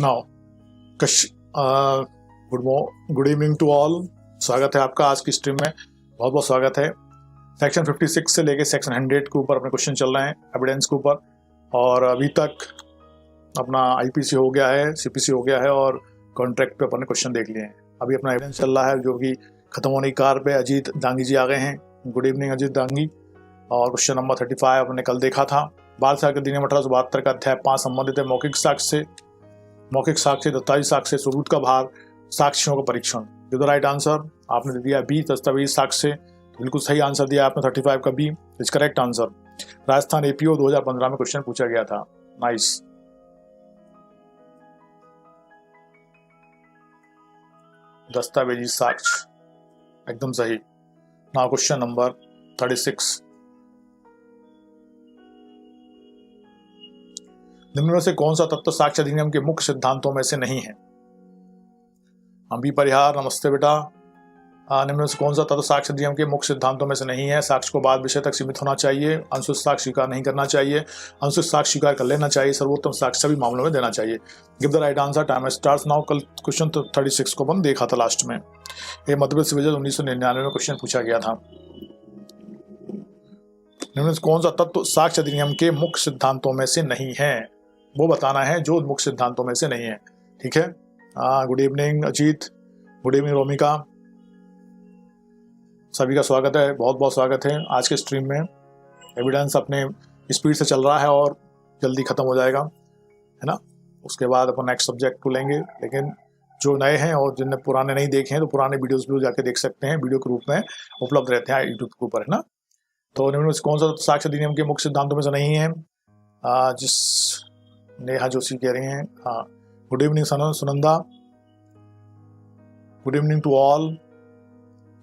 Now good evening to all. स्वागत है आपका आज की स्ट्रीम में, बहुत बहुत स्वागत है। सेक्शन 56 से लेके सेक्शन 100 के ऊपर अपने क्वेश्चन चल रहे हैं एविडेंस के ऊपर, और अभी तक अपना आईपीसी हो गया है, सीपीसी हो गया है और कॉन्ट्रैक्ट पे अपने क्वेश्चन देख लिए हैं। अभी अपना एविडेंस चल रहा है जो कि खत्म होने की कार पे अजीत दांगी जी आ गए हैं। Good evening Ajit Dangi. और क्वेश्चन नंबर 35 अपने कल देखा था। बाल साहित्य अधिनियम 1872 का अध्याय 5 संबंधित है मौखिक साक्ष्य, दस्तावेजी साक्ष्य, सबूत का भार, साक्ष्यों का परीक्षण। Give the right answer. आपने दिया बी, दस्तावेजी साक्ष्य, बिल्कुल सही आंसर दिया आपने 35 का B is correct answer. Rajasthan APO 2015 में क्वेश्चन पूछा गया था। नाइस। दस्तावेजी साक्ष्य एकदम सही। Now question number 36। निम्न में से कौन सा तत्व साक्ष्य अधिनियम के मुख्य सिद्धांतों में से नहीं है? अभी परिहार, नमस्ते बेटा। निम्न में से कौन सा तत्व साक्ष्य अधिनियम के मुख्य सिद्धांतों में से नहीं है? साक्ष्य को बाद विषय तक सीमित होना चाहिए, अंशुष साक्ष्य स्वीकार नहीं करना चाहिए, अंशुष साक्ष्य स्वीकार कर लेना चाहिए, सर्वोत्तम साक्ष्य सभी मामलों में देना चाहिए। Give the right answer. Time starts now. कल क्वेश्चन 36 को अपन देखा था लास्ट में। ये मध्य प्रदेश विभाजन 1999 में क्वेश्चन पूछा गया था। निम्न में से कौन सा तत्व साक्ष्य अधिनियम के मुख्य सिद्धांतों में से नहीं है? वो बताना है जो मुख्य सिद्धांतों में से नहीं है। ठीक है। Good evening Ajit, good evening Romika, सभी का स्वागत है, बहुत बहुत स्वागत है आज के स्ट्रीम में। एविडेंस अपने स्पीड से चल रहा है और जल्दी खत्म हो जाएगा, है ना। उसके बाद अपन नेक्स्ट सब्जेक्ट को लेंगे, लेकिन जो नए हैं और जिनने पुराने नहीं देखे हैं तो पुराने वीडियोस भी जाके देख सकते हैं, वीडियो के रूप में उपलब्ध रहते हैं यूट्यूब के ऊपर, है ना। तो निम्न में से कौन सा साक्ष्य अधिनियम के मुख्य सिद्धांतों में से नहीं है? जिस नेहा जोशी कह रही हैं। हाँ, good evening Sunanda, good evening to all.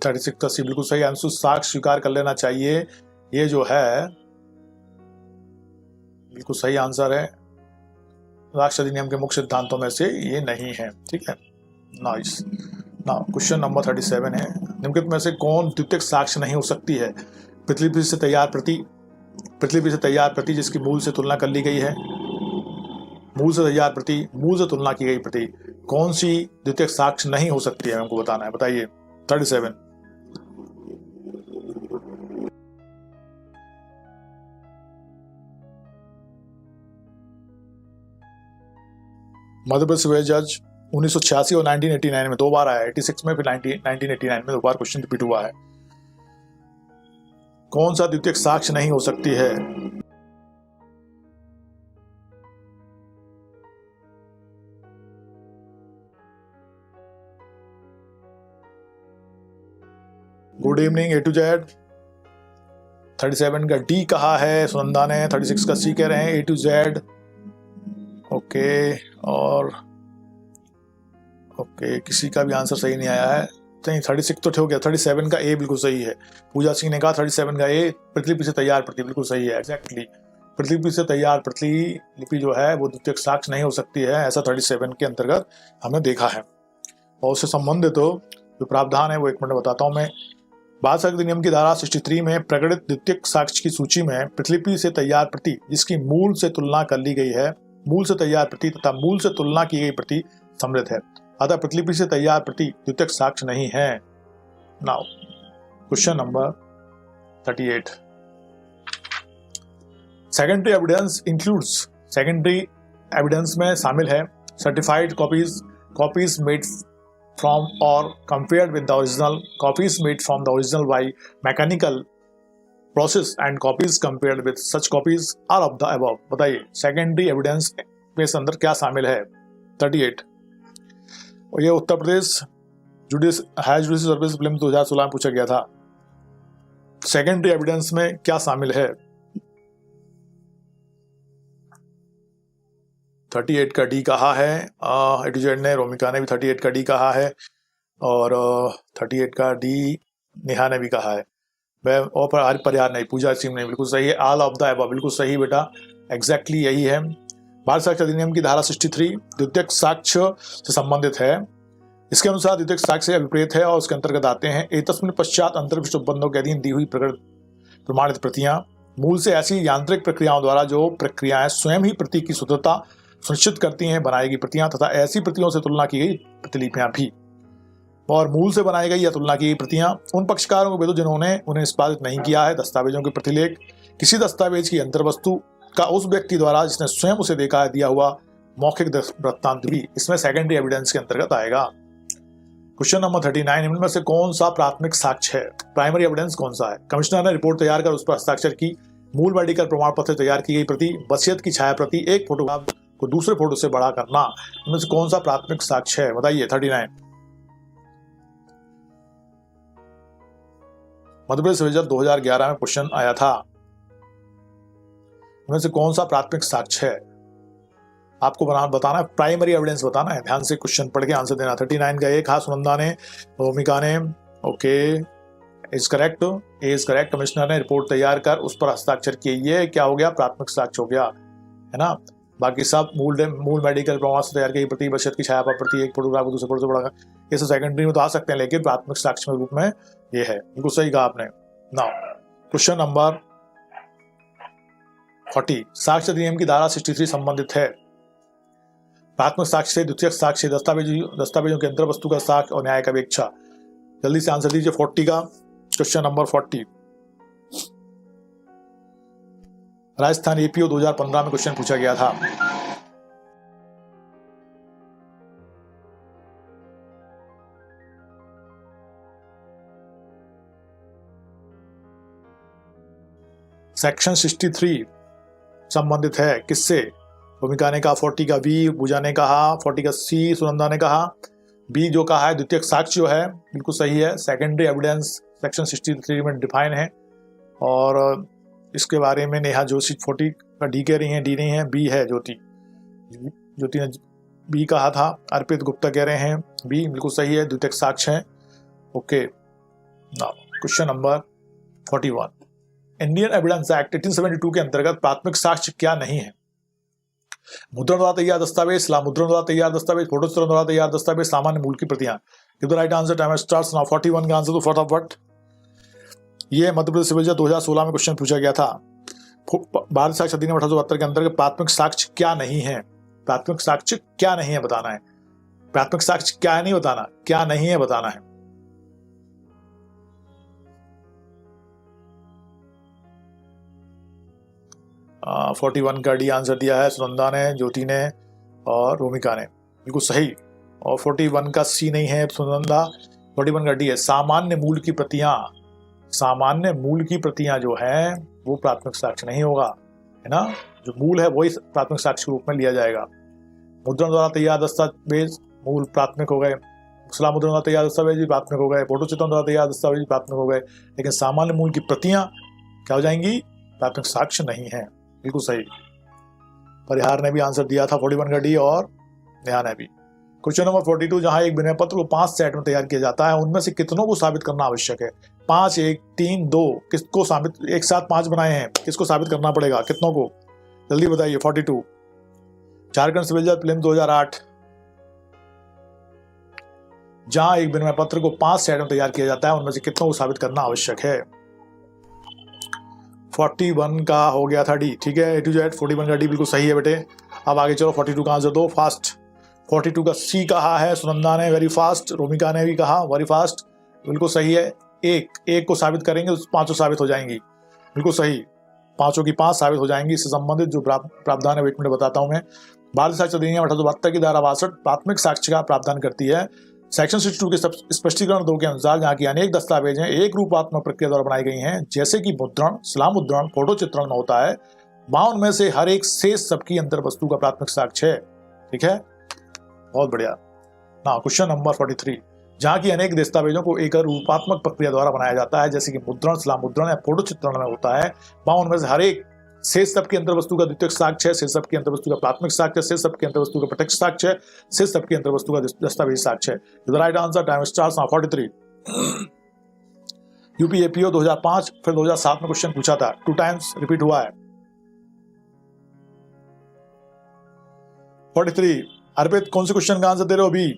36 बिल्कुल सही। अंशुष साक्ष्य स्वीकार कर लेना चाहिए, ये जो है बिल्कुल सही आंसर है। साक्ष्य अधिनियम के मुख्य सिद्धांतों में से ये नहीं है। ठीक है। नाइस। नाउ क्वेश्चन नंबर 37 है। निम्नलिखित में से कौन द्वितीयक साक्ष्य नहीं हो सकती है? प्रतिलिपि से तैयार प्रति जिसकी मूल से तुलना कर ली गई है। मूल से तैयार प्रति, मूल से तुलना की गई प्रति, कौन सी द्वितीयक साक्ष्य नहीं हो सकती है हमको बताना है। बताइए। 37। मध्य प्रदेश जज 1986 और 1989 में 2 बार आया, 86 में फिर 1989 में 2 बार क्वेश्चन रिपीट हुआ है। कौन सा द्वितीयक साक्ष्य नहीं हो सकती है? Good evening A to Z. 37 का डी कहा है सुनंदा ने, 36 का सी कह रहे हैं, ए टू जेड। ओके, और ओके किसी का भी आंसर सही नहीं आया है। नहीं, 36 तो हो गया। 37 का ए बिल्कुल सही है। पूजा सिंह ने कहा 37 का ए, प्रतिलिपि से तैयार प्रति, बिल्कुल सही है। एग्जैक्टली, प्रतिलिपि से तैयार प्रतिलिपि जो है वो द्वितीयक साक्ष्य नहीं हो सकती है, ऐसा 37 के अंतर्गत हमने देखा है। और उससे संबंधित जो प्रावधान है वो 1 मिनट बताता हूँ मैं। बाल साहित्य अधिनियम की धारा 63 में प्रकटित द्वितीयक साक्ष्य की सूची में प्रतिलिपि से तैयार प्रति जिसकी मूल से तुलना कर ली गई है, मूल से तैयार प्रति तथा मूल से तुलना की गई प्रति सम्मिलित है। अतः प्रतिलिपि से तैयार प्रति द्वितीयक साक्ष्य नहीं है। Now question number 38। Secondary evidence includes, secondary evidence में शामिल है certified copies made from or compared with the original, copies made from the original by mechanical process and copies compared with such copies are of the above। बताइए secondary evidence के अंदर क्या शामिल है? 38। और ये Uttar Pradesh judicial service film 2016 में पूछा गया था। सेकेंडरी एविडेंस में क्या शामिल है? 38 का डी कहा है ए टू जेड ने, रोमिका ने भी 38 का डी कहा है, और 38 का डी नेहा ने भी कहा है। वह और परिहार नहीं, पूजा सिंह ने बिल्कुल सही है। ऑल ऑफ द अबव बिल्कुल सही बेटा, एग्जैक्टली यही है। भारत साक्ष्य अधिनियम की धारा 63 द्वितीयक साक्ष्य से संबंधित है। इसके अनुसार द्वितीयक साक्ष्य विपरीत है और उसके अंतर्गत आते हैं एतस्मिन् पश्चात अंतर्विष्ट उपबंधों के अधीन दी हुई प्रमाणित प्रतियां, मूल से ऐसी यांत्रिक प्रक्रियाओं द्वारा जो प्रक्रियाएं स्वयं ही प्रतीक की शुद्धता सुनिश्चित करती हैं बनाई गई प्रतियां तथा ऐसी प्रतियों से तुलना की गई प्रतिलिपियां भी। और मूल से बनाई गई या तुलना की गई प्रतियां उन पक्षकारों को भेजो जिन्होंने उन्हें निष्पादित नहीं किया है। दस्तावेजों के प्रतिलेख किसी दस्तावेज की अंतर्वस्तु का उस व्यक्ति द्वारा जिसने स्वयं उसे देखा है दिया हुआ मौखिक वृत्तांत भी इसमें सेकेंडरी एविडेंस के अंतर्गत आएगा। क्वेश्चन नंबर 39, इनमें से कौन सा प्राथमिक साक्ष्य है? प्राइमरी एविडेंस कौन सा है? कमिश्नर ने रिपोर्ट तैयार कर उस पर हस्ताक्षर की, मूल मेडिकल प्रमाण पत्र तैयार की गई प्रति, वसीयत की छाया प्रति, एक फोटोग्राफ को दूसरे फोटो से बड़ा करना, इनमें से कौन सा प्राथमिक साक्ष्य है? बताइए। 39 मध्य प्रदेश रिजल्ट 2011 में क्वेश्चन आया था, इनमें से कौन सा प्राथमिक साक्ष्य है? आपको बताना है, प्राइमरी एविडेंस बताना है। ध्यान से क्वेश्चन पढ़ के आंसर देना। 39 का एक, हाँ सुनंदा ने, भूमिका ने, okay is correct, A is correct. Commissioner ने रिपोर्ट तैयार कर उस पर हस्ताक्षर किए, ये क्या हो गया? प्राथमिक साक्ष्य हो गया, है ना। बाकी सब मूल मेडिकल प्रमाण से तैयार की प्रति, वसीयत की छाया प्रति, एक फोटोग्राफ को दूसरे फोटो से बड़ा, ये सब सेकेंडरी में तो आ सकते हैं, लेकिन प्राथमिक साक्ष्य के रूप में ये है। बिल्कुल सही कहा आपने। नाउ क्वेश्चन नंबर 40, साक्ष्य अधिनियम की धारा 63 संबंधित है। प्राथमिक साक्ष्य से द्वितीयक साक्ष्य, दस्तावेजों के अंतर वस्तु का साक्ष्य और न्याय का अपेक्षा। जल्दी से आंसर दीजिए 40 का। क्वेश्चन नंबर 40, राजस्थान एपीओ 2015 में क्वेश्चन पूछा गया था। सेक्शन 63 संबंधित है किससे? भूमिका ने कहा 40 का बी, पूजा ने कहा 40 का सी, सुनंदा ने कहा बी जो कहा है द्वितीयक साक्ष्य जो है बिल्कुल सही है। सेकेंडरी एविडेंस सेक्शन 63 में डिफाइन है और इसके बारे में नेहा जोशी 40 का डी कह रही हैं, डी नहीं है, बी है। ज्योति ने बी कहा था। अर्पित गुप्ता कह रहे हैं बी, बिल्कुल सही है, द्वितीयक साक्ष्य है। Okay, now question number 41, Indian evidence act 1872 के अंतर्गत प्राथमिक साक्ष्य क्या नहीं है? मुद्रण द्वारा तैयार दस्तावेज, मुद्रण द्वारा तैयार दस्तावेज, फोटो चित्रण द्वारा तैयार दस्तावेज, सामान्य मूल की प्रतियां। Give the right answer, time starts now. 41 का आंसर तो फटाफट। ये मध्य प्रदेश सिविल जज 2016 में क्वेश्चन पूछा गया था। भारतीय साक्ष्य अधिनियम 1872 के अंतर्गत प्राथमिक साक्ष्य क्या नहीं है? प्राथमिक साक्ष्य क्या नहीं है बताना है। प्राथमिक साक्ष्य क्या है नहीं बताना, क्या नहीं है बताना है। आ, 41 का डी आंसर दिया है सुनंदा ने, ज्योति ने और भूमिका ने, बिल्कुल सही। और 41 का सी नहीं है सुनंदा, 41 का डी है। सामान्य मूल की प्रतियां, सामान्य मूल की प्रतियां जो है वो प्राथमिक साक्ष्य नहीं होगा, है ना। जो मूल है वही प्राथमिक साक्ष्य के रूप में लिया जाएगा। मुद्रण द्वारा तैयार दस्तावेज मूल प्राथमिक हो गए, मुद्रण द्वारा तैयार दस्तावेज भी प्राथमिक हो गए, फोटो चित्रण द्वारा तैयार दस्तावेज भी प्राथमिक हो गए, लेकिन सामान्य मूल की प्रतियां क्या हो जाएंगी? प्राथमिक साक्ष्य नहीं है। बिल्कुल सही। परिहार ने भी आंसर दिया था 41 का डी और नेहा ने भी। क्वेश्चन नंबर 42, जहां एक विनय पत्र को 5 सेट में तैयार किया जाता है, उनमें से कितनों को साबित करना आवश्यक है? 5, 1, 3, 2, किसको साबित? एक साथ 5 बनाए हैं, किसको साबित करना पड़ेगा? कितनों को? जल्दी बताइए। 42, झारखंड सिविल जज प्रीलिम्स 2008, जहां एक विनय पत्र को 5 सेट में तैयार किया जाता है, उनमें से कितनों को साबित करना आवश्यक है? 41 का हो गया था डी, ठीक है, ए टू जेड। 41 का डी बिल्कुल सही है बेटे। अब आगे चलो, 42 का आंसर दो फास्ट। 42 का सी कहा है सुनंदा ने, वेरी फास्ट। रोमिका ने भी कहा वेरी फास्ट, बिल्कुल सही है। एक को साबित करेंगे तो 5 साबित हो जाएंगी, बिल्कुल सही। 5 की 5 साबित हो जाएंगी। इससे संबंधित जो प्रावधान है 1 मिनट बताता हूं मैं। भारतीय साक्ष्य अधिनियम 1872 की धारा 62 प्राथमिक साक्ष्य का प्रावधान करती है। सेक्शन 62 के स्पष्टीकरण 2 के अनुसार जहां की अनेक दस्तावेज हैं एक रूपात्मक प्रक्रिया द्वारा बनाई गई हैं, जैसे कि मुद्रण, मुद्रण, फोटो चित्रण में होता है, वहां उनमें से हर एक शेष सबकी अंतर वस्तु का प्राथमिक साक्ष्य है। ठीक है, बहुत बढ़िया। ना क्वेश्चन नंबर 43, जहां की अनेक दस्तावेजों को एक रूपात्मक प्रक्रिया द्वारा बनाया जाता है, जैसे कि मुद्रण, मुद्रण या फोटो चित्रण में होता है, वहां उनमें से हर एक शेष सब की अंतर्वस्तु का द्वितीयक साक्ष्य है, शेष सब की अंतर्वस्तु का प्राथमिक साक्ष्य है, शेष सब की अंतर्वस्तु का प्रत्यक्ष साक्ष्य है, शेष सब की अंतर्वस्तु का दस्तावेज साक्ष्य है। The right answer, time starts now. 43, UP APO 2005 फिर 2007 में क्वेश्चन पूछा था, 2 टाइम्स रिपीट हुआ है। 43, अर्पित कौन से क्वेश्चन का आंसर दे रहे हो अभी?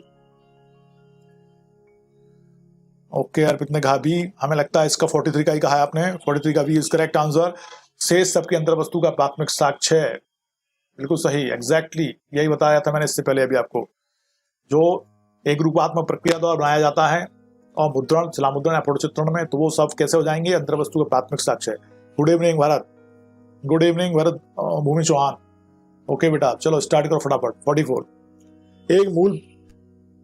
ओके, अर्पित ने कहा बी, हमें लगता है इसका 43 का ही कहा है आपने। 43 का बी इज करेक्ट आंसर। शेष सबके अंतर वस्तु का प्राथमिक साक्ष्य है। बिल्कुल सही, एग्जैक्टली यही बताया था मैंने इससे पहले अभी आपको। जो एक रूपात्मक प्रक्रिया द्वारा बनाया जाता है और मुद्रण, शिलामुद्रण या फोटोचित्रण में, तो वो सब कैसे हो जाएंगे? अंतर वस्तु का प्राथमिक साक्ष्य। Good evening Bharat, good evening Bharat, Bhumi Chauhan. Okay बेटा, चलो स्टार्ट करो फटाफट। 44, एक मूल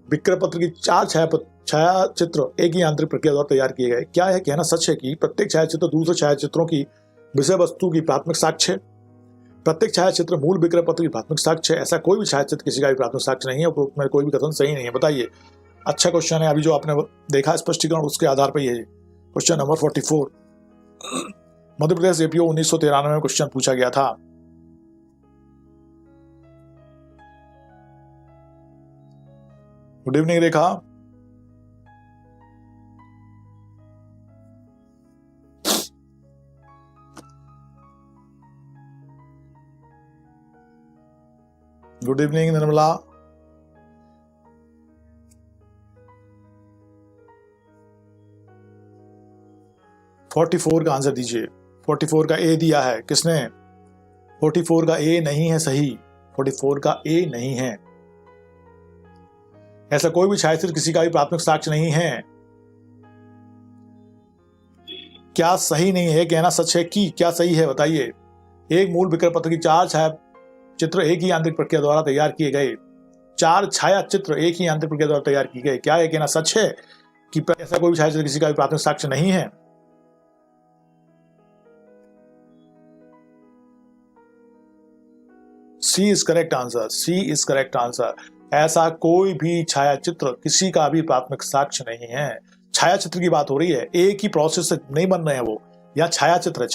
विक्रय पत्र की 4 छायाचित्र एक ही यांत्रिक प्रक्रिया द्वारा तैयार किए गए। क्या यह कहना सच है कि प्रत्येक छायाचित्र दूसरे छायाचित्रों की विषय वस्तु की प्राथमिक साक्ष्य है? प्रत्येक छायाचित्र मूल विक्रय पत्र की प्राथमिक साक्ष्य है। ऐसा कोई भी छायाचित्र किसी का भी प्राथमिक साक्ष्य नहीं है। उपरोक्त में कोई भी कथन सही नहीं है। बताइए। अच्छा क्वेश्चन है। अभी जो आपने देखा स्पष्टीकरण, उसके आधार पर ये question number 44 Madhya Pradesh APO 1993 में क्वेश्चन पूछा गया था। Good evening Rekha. Good evening Nirmala. Forty 44 का आंसर दीजिए। 44 का ए दिया है किसने? 44 का ए नहीं है सही। 44 का ए नहीं है। ऐसा कोई भी छायाचित्र किसी का भी प्राथमिक साक्ष्य नहीं है। क्या सही नहीं है? कहना सच है कि क्या सही है? बताइए। एक मूल विक्रय पत्र की 4 छायाचित्र एक ही यांत्रिक प्रक्रिया द्वारा तैयार किए गए। 4 छायाचित्र एक ही यांत्रिक प्रक्रिया द्वारा तैयार किए गए। क्या यह कहना सच है कि ऐसा कोई भी छायाचित्र किसी का भी प्राथमिक साक्ष्य नहीं है? C is correct answer. C is correct answer. ऐसा कोई भी छायाचित्र किसी का भी प्राथमिक साक्ष्य नहीं है। छायाचित्र की बात हो रही है, एक ही प्रोसेस से नहीं बन रहे हैं वो। या छायाचित्र,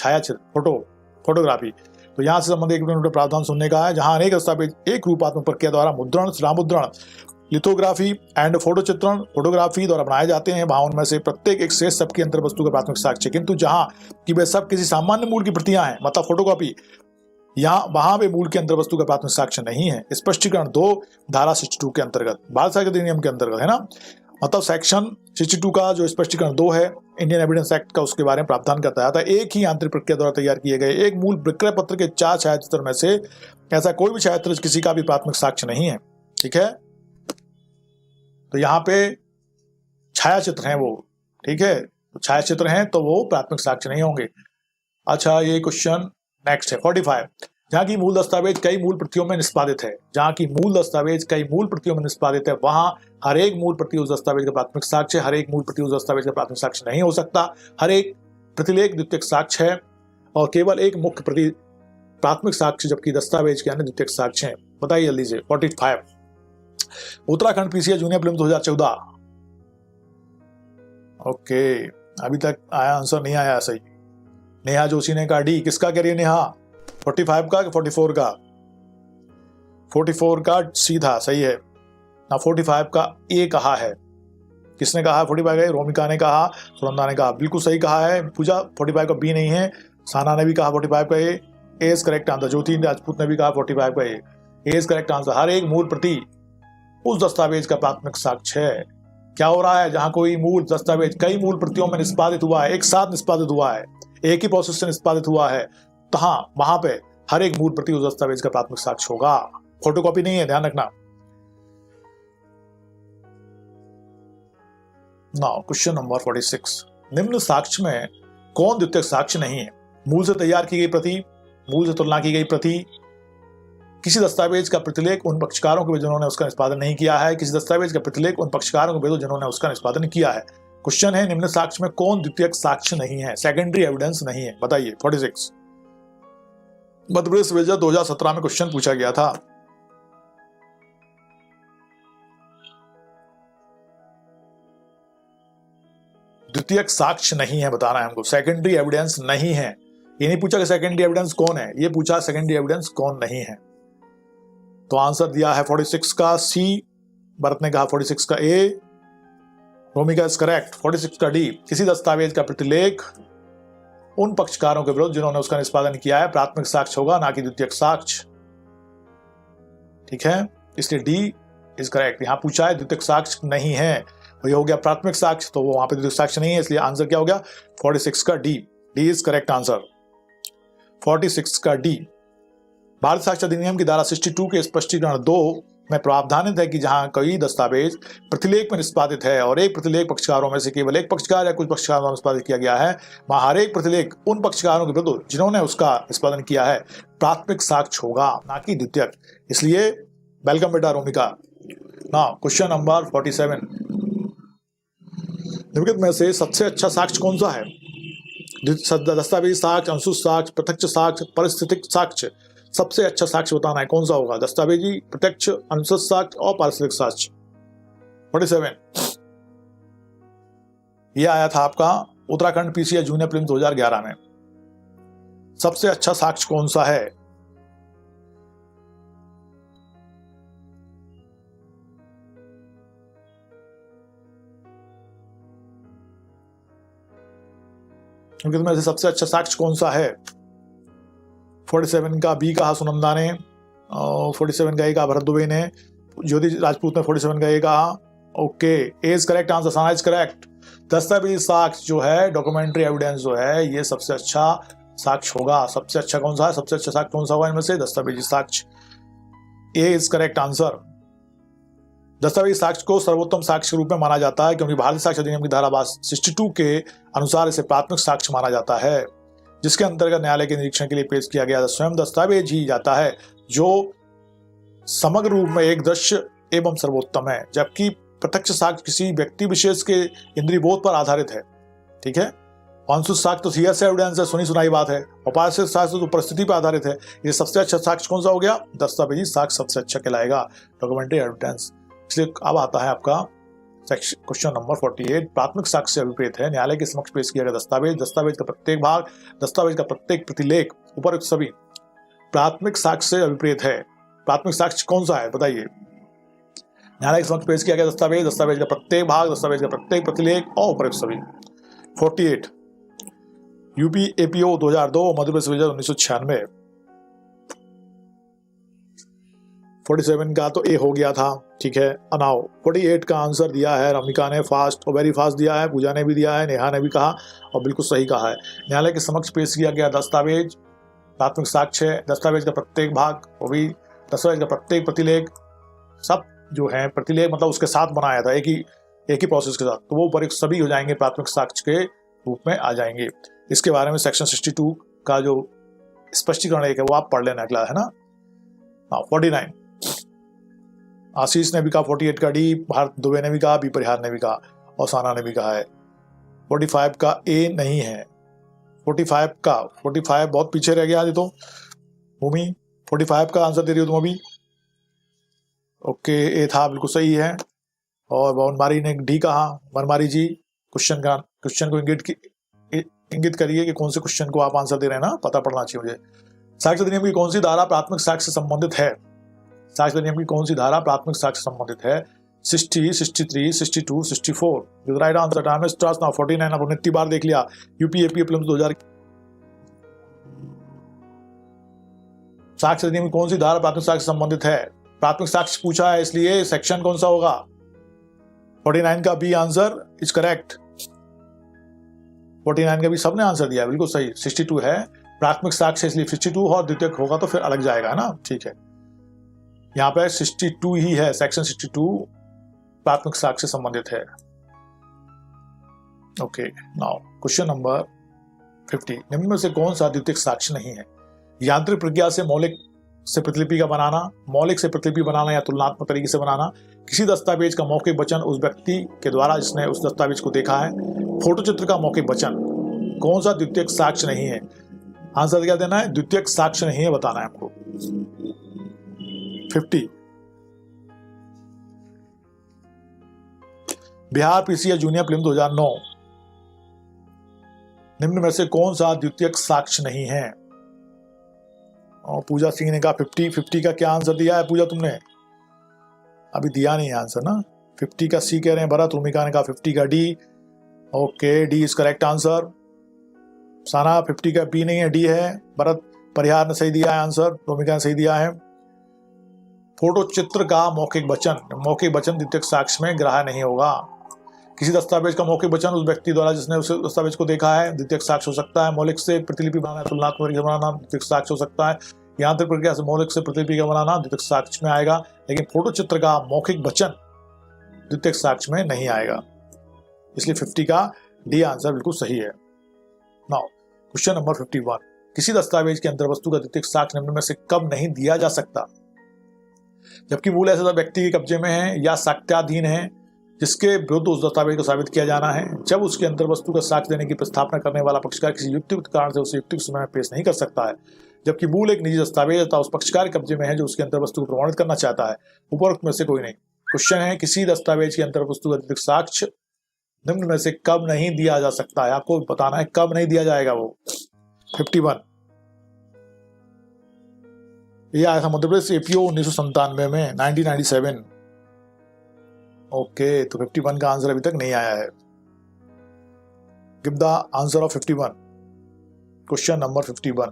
फोटोग्राफी। तो यहां से संबंधित एक प्रावधान सुनने का है, जहां अनेक दस्तावेज एक रूपात्मक प्रक्रिया द्वारा मुद्रण, शिलामुद्रण, लिथोग्राफी एंड फोटोचित्रण, फोटोग्राफी द्वारा बनाए जाते हैं, वहां उनमें से प्रत्येक एक शेष सबकी अंतर वस्तु का प्राथमिक साक्ष्य। किंतु जहां कि वे सब किसी सामान्य मूल की प्रतियां हैं, मतलब फोटोकॉपी, यहाँ वहां पे मूल के अंतर वस्तु का प्राथमिक साक्ष्य नहीं है। स्पष्टीकरण 2 धारा 62 के अंतर्गत, भारत सरकार के अधिनियम के अंतर्गत है ना। मतलब सेक्शन 62 का जो स्पष्टीकरण 2 है इंडियन एविडेंस एक्ट का, उसके बारे में प्रावधान करता है। एक ही यांत्रिक प्रक्रिया द्वारा तैयार किए गए एक मूल विक्रय पत्र के 4 छायाचित्र में से ऐसा कोई भी छायाचित्र किसी का भी प्राथमिक साक्ष्य नहीं है। ठीक है, तो यहाँ पे छायाचित्र हैं वो। ठीक है, तो छायाचित्र हैं तो वो प्राथमिक साक्ष्य नहीं होंगे। अच्छा, ये क्वेश्चन नेक्स्ट है 45, जहाँ की मूल दस्तावेज कई मूल प्रतियों में निष्पादित है। जहाँ की मूल दस्तावेज कई मूल प्रतियों में निष्पादित है, वहां हर एक मूल प्रति उस दस्तावेज का प्राथमिक साक्ष्य, हर एक मूल प्रति उस दस्तावेज का प्राथमिक साक्ष्य नहीं हो सकता। हर एक प्रतिलेख द्वितीयक साक्ष्य है और केवल एक मुख्य प्रति प्राथमिक साक्ष्य, जबकि दस्तावेज के अन्य द्वितीयक साक्ष्य हैं। बताइए जल्दी से। 45 Uttarakhand PCA junior prelims 2014। Okay, अभी तक आया आंसर नहीं आया सही। नेहा जोशी ने कहा डी। किसका कह रही है नेहा? 45 का कि 44 का? 44 का सीधा सही है ना। 45 का ए कहा है। किसने कहा? 45 का रोमिका ने कहा, सुनंदा ने कहा, बिल्कुल सही कहा है। पूजा 45 का बी नहीं है। साना ने भी कहा 45 का ए इज करेक्ट आंसर। ज्योति राजपूत ने भी कहा 45 का ए इज करेक्ट आंसर। हर एक मूल प्रति उस दस्तावेज का प्राथमिक साक्ष्य है। क्या हो रहा है? जहां कोई मूल दस्तावेज कई मूल प्रतियों में निष्पादित हुआ है, एक साथ निष्पादित हुआ है, एक ही प्रोसेस से निष्पादित हुआ है, तो हाँ, वहां पे हर एक मूल प्रति उस दस्तावेज का प्राथमिक साक्ष्य होगा। फोटोकॉपी नहीं है, ध्यान रखना। नाउ क्वेश्चन नंबर 46, निम्न साक्ष्य में कौन द्वितीयक साक्ष्य नहीं है? मूल से तैयार की गई प्रति, मूल से तुलना की गई प्रति, किसी दस्तावेज का प्रतिलेख उन पक्षकारों को जिन्होंने उसका निष्पादन नहीं किया है, किसी दस्तावेज का प्रतिलेख उन पक्षकारों को भेजो जिन्होंने उसका निष्पादन किया है। क्वेश्चन है निम्न साक्ष्य में कौन द्वितीयक साक्ष्य नहीं है, सेकेंडरी एविडेंस नहीं है? बताइए। 46 मध्य प्रदेश विजय 2017 में क्वेश्चन पूछा गया था। द्वितीयक साक्ष्य नहीं है बताना है हमको, सेकेंडरी एविडेंस नहीं है। ये नहीं पूछा कि सेकेंडरी एविडेंस कौन है, ये पूछा सेकेंडरी एविडेंस कौन नहीं है। तो आंसर दिया है 46 का सी, भरत ने कहा 46 का ए, रोमिका इज करेक्ट। 46 का डी, किसी दस्तावेज का प्रतिलेख उन पक्षकारों के विरुद्ध जिन्होंने उसका निष्पादन किया है, प्राथमिक साक्ष्य होगा, ना कि द्वितीयक साक्ष्य। ठीक है, इसलिए डी इज करेक्ट। यहां पूछा है द्वितीयक साक्ष्य नहीं है, ये हो गया प्राथमिक साक्ष्य, तो वो वहां पे द्वितीयक साक्ष्य नहीं है, इसलिए आंसर क्या हो गया? 46 का D. D is correct answer. 46 का डी। भारतीय साक्ष्य अधिनियम की धारा 62 के स्पष्टीकरण 2 में प्रावधानित है कि जहां कोई दस्तावेज प्रतिलेख में निष्पादित है और एक प्रतिलेख पक्षकारों में से केवल एक पक्षकार या कुछ पक्षकारों द्वारा निष्पादित किया गया है, वहां हर एक प्रतिलेख उन पक्षकारों के विरुद्ध जिन्होंने उसका निष्पादन किया है प्राथमिक साक्ष्य होगा, ना कि द्वितीयक। इसलिए वेलकम बेटा रोमिका। नाउ क्वेश्चन नंबर 47, निम्नलिखित में से सबसे अच्छा साक्ष्य कौन सा है? दस्तावेजी साक्ष्य, अंशुष साक्ष्य, प्रत्यक्ष साक्ष्य, परिस्थितिक साक्ष्य। सबसे अच्छा साक्ष्य बताना है कौन सा होगा? दस्तावेजी, प्रत्यक्ष, अंशुष साक्ष्य और पारिस्थितिक साक्ष्य। 47 यह आया था आपका उत्तराखंड पीसीएस जूनियर प्रीलिम्स 2011 में। सबसे अच्छा साक्ष्य कौन सा है? में से सबसे अच्छा साक्ष्य कौन सा है? 47 का बी कहा सुनंदा ने, 47 का ए कहा भरत दुबे ने, ज्योति राजपूत ने 47 का ए कहा। Okay, A is correct answer, Sana is correct. दस्तावेजी साक्ष्य जो है, डॉक्यूमेंट्री एविडेंस जो है, ये सबसे अच्छा साक्ष्य होगा। सबसे अच्छा कौन सा है? सबसे अच्छा साक्ष्य कौन सा होगा इनमें से? दस्तावेजी साक्ष्य। ए इज करेक्ट आंसर। दस्तावेजी साक्ष्य को सर्वोत्तम साक्ष्य के रूप में माना जाता है क्योंकि भारतीय साक्ष्य अधिनियम की धारा 62 के अनुसार इसे प्राथमिक साक्ष्य माना जाता है, जिसके अंतर्गत न्यायालय के निरीक्षण के लिए पेश किया गया स्वयं दस्तावेज ही जाता है, जो समग्र रूप में एक दृश्य एवं सर्वोत्तम है, जबकि प्रत्यक्ष साक्ष्य किसी व्यक्ति विशेष के इंद्रिय बोध पर आधारित है। ठीक है, अंशुष साक्ष्य तो हियरसे से एविडेंस है, सुनी सुनाई बात है, और पारिस्थितिक साक्ष्य तो परिस्थिति पर आधारित है। ये सबसे अच्छा साक्ष्य कौन सा हो गया? दस्तावेजी साक्ष्य सबसे अच्छा कहलाएगा, डॉक्यूमेंट्री एविडेंस। इसलिए अब आता है आपका क्वेश्चन नंबर 48, प्राथमिक साक्ष्य से अभिप्रेत है न्यायालय के समक्ष पेश किया गया दस्तावेज, दस्तावेज का प्रत्येक भाग, दस्तावेज का प्रत्येक प्रतिलेख, उपरोक्त सभी प्राथमिक साक्ष्य से अभिप्रेत है। प्राथमिक साक्ष्य कौन सा है बताइए? न्यायालय के समक्ष पेश किया गया दस्तावेज, दस्तावेज का प्रत्येक भाग, दस्तावेज का प्रत्येक प्रतिलेख और उपरोक्त सभी। 48 यूपी एपीओ 2002, मध्य प्रदेश 1996। 47 का तो ए हो गया था। ठीक है, अनाव 48 का आंसर दिया है रमिका ने, फास्ट और वेरी फास्ट दिया है, पूजा ने भी दिया है, नेहा ने भी कहा और बिल्कुल सही कहा है। न्यायालय के समक्ष पेश किया गया दस्तावेज प्राथमिक साक्ष्य है, दस्तावेज का प्रत्येक भाग, वो भी दस्तावेज का प्रत्येक प्रतिलेख, सब जो है प्रतिलेख मतलब उसके साथ बनाया था एक ही प्रोसेस के साथ, तो वो ऊपर सभी हो जाएंगे, प्राथमिक साक्ष्य के रूप में आ जाएंगे। इसके बारे में सेक्शन 62 का जो स्पष्टीकरण एक है वो आप पढ़ लेना अगला, है ना। 49 आशीष ने भी कहा, 48 का डी, भारत दुबे ने भी कहा, बी परिहार ने भी कहा और साना ने भी कहा है। 45 का ए नहीं है। 45 बहुत पीछे रह गया आज तो। भूमि 45 का आंसर दे रही हो तुम अभी? ओके, ए था, बिल्कुल सही है। और बनमारी ने डी कहा। बनमारी जी क्वेश्चन को इंगित करिए कि कौन से क्वेश्चन को आप आंसर दे रहे हैं ना, पता पड़ना चाहिए मुझे। साक्ष्य अधिनियम की कौन सी धारा प्राथमिक साक्ष्य से संबंधित है? साक्ष्य अधिनियम की कौन सी धारा प्राथमिक साक्ष्य से संबंधित है? 60, 63, 62, 64। The right answer time is starts now. 49 आपने इतनी बार देख लिया। यूपीएपी प्रीलिम्स 2000। साक्ष्य अधिनियम की कौन सी धारा प्राथमिक साक्ष्य से संबंधित है? प्राथमिक साक्ष्य पूछा है इसलिए सेक्शन कौन सा होगा? 49 का बी आंसर इज करेक्ट। 49 का भी सबने आंसर दिया, बिल्कुल सही। 62 है प्राथमिक साक्ष्य, इसलिए 62 और द्वितीयक होगा तो फिर अलग जाएगा, है ना। ठीक है, यहाँ पे 62 ही है, सेक्शन 62 प्राथमिक साक्ष्य से संबंधित है। ओके, नाउ क्वेश्चन नंबर 50, निम्न में से कौन सा द्वितीयक साक्ष्य नहीं है? यांत्रिक प्रक्रिया से मौलिक से प्रतिलिपि का बनाना, मौलिक से प्रतिलिपि बनाना या तुलनात्मक तरीके से बनाना, किसी दस्तावेज का मौखिक वचन उस व्यक्ति के द्वारा जिसने उस दस्तावेज को देखा है, फोटोचित्र का मौखिक वचन, कौन सा द्वितीयक साक्ष्य नहीं है? आंसर क्या देना है? द्वितीयक साक्ष्य नहीं है बताना है आपको। 50 बिहार पीसीएस जूनियर प्रीलिम्स 2009, निम्न में से कौन सा द्वितीयक साक्ष्य नहीं है? और पूजा सिंह ने कहा 50 का क्या आंसर दिया है पूजा तुमने? अभी दिया नहीं आंसर ना। 50 का सी कह रहे हैं भरत। रूमिका ने कहा 50 का D. Okay, D is correct answer. Sana 50 का बी नहीं है, डी है। भरत परिहार ने सही दिया है आंसर, रूमिका ने सही दिया है। फोटो चित्र का मौखिक वचन द्वितीयक साक्ष्य में ग्राह्य नहीं होगा। किसी दस्तावेज का मौखिक वचन उस व्यक्ति द्वारा जिसने उस दस्तावेज को देखा है, द्वितीयक साक्ष्य हो सकता है। मौलिक से प्रतिलिपि बनाना, तुलनात्मक बनाना द्वितीयक साक्ष्य हो सकता है। यांत्रिक प्रक्रिया से मौलिक से प्रतिलिपि का बनाना द्वितीयक साक्ष्य में आएगा, लेकिन फोटो चित्र का मौखिक वचन द्वितीयक साक्ष्य में नहीं आएगा। इसलिए 50 का डी आंसर बिल्कुल सही है। नाउ क्वेश्चन नंबर 51, किसी दस्तावेज के अंदर वस्तु का द्वितीयक साक्ष्य निम्न में से कब नहीं दिया जा सकता? जबकि मूल ऐसा व्यक्ति के कब्जे में है या साक्ष्याधीन है जिसके विरुद्ध उस दस्तावेज को साबित किया जाना है, जब उसके अंदर वस्तु का साक्ष्य देने की प्रस्तावना करने वाला पक्षकार किसी युक्तियुक्त कारण से उसे युक्तियुक्त समय में पेश नहीं कर सकता है, जबकि मूल एक निजी दस्तावेज तथा उस पक्षकार के कब्जे में है जो उसके अंदर वस्तु को प्रमाणित करना चाहता है। उपरोक्त में से कोई नहीं। क्वेश्चन है, किसी दस्तावेज के अंदर वस्तु का द्वितीयक साक्ष्य निम्न में से कब नहीं दिया जा सकता है? आपको बताना है कब नहीं दिया जाएगा वो। 51 ये आया था मध्य प्रदेश एपीओ 1997 में, 1997। ओके, तो 51 का आंसर अभी तक नहीं आया है। Give the answer of 51। Question number 51।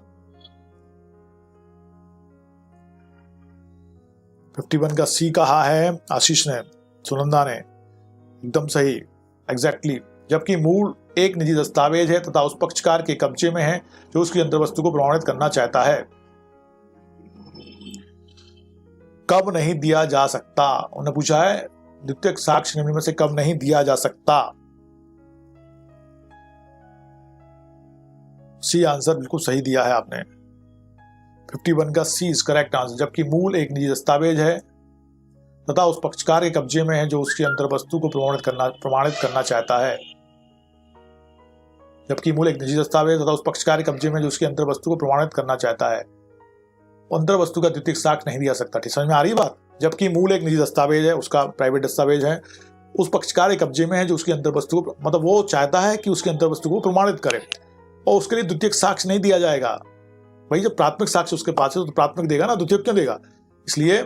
51 का सी कहा है आशीष ने, सुनंदा ने, एकदम सही, एग्जैक्टली। जबकि मूल एक निजी दस्तावेज है तथा उस पक्षकार के कब्जे में है जो उसकी अंतर वस्तु को प्रमाणित करना चाहता है। कब नहीं दिया जा सकता? उन्होंने पूछा है द्वितीयक साक्ष्य निम्न में से कब नहीं दिया जा सकता। सी आंसर बिल्कुल सही दिया है आपने। 51 का सी इज करेक्ट आंसर। जबकि मूल एक निजी दस्तावेज है तथा उस पक्षकार के कब्जे में है जो उसकी अंतर वस्तु को प्रमाणित करना चाहता है। जबकि मूल एक निजी दस्तावेज तथा उस पक्षकार के कब्जे में जो उसकी अंतर वस्तु को प्रमाणित करना चाहता है, अंतर वस्तु का द्वितीयक साक्ष्य नहीं दिया सकता। ठीक समझ में आ रही है बात? जबकि मूल एक निजी दस्तावेज है, उसका प्राइवेट दस्तावेज है, उस पक्षकार के कब्जे में है जो उसकी अंतर वस्तु को, मतलब वो चाहता है कि उसकी अंतर वस्तु को प्रमाणित करे, और उसके लिए द्वितीयक साक्ष्य नहीं दिया जाएगा। भाई जब प्राथमिक साक्ष्य उसके पास है तो प्राथमिक देगा ना, द्वितीयक क्यों देगा? इसलिए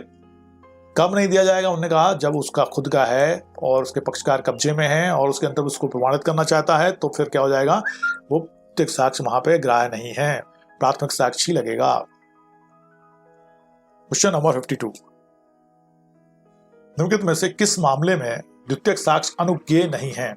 कब नहीं दिया जाएगा? उन्होंने कहा जब उसका खुद का है और उसके पक्षकार कब्जे में है और उसके अंतर उसको प्रमाणित करना चाहता है, तो फिर क्या हो जाएगा? वो द्वितीयक साक्ष्य वहां पे ग्राह्य नहीं है, प्राथमिक साक्ष्य ही लगेगा। क्वेश्चन नंबर 52, निम्नलिखित में से किस मामले में द्वितीयक साक्ष्य अनुज्ञेय नहीं है?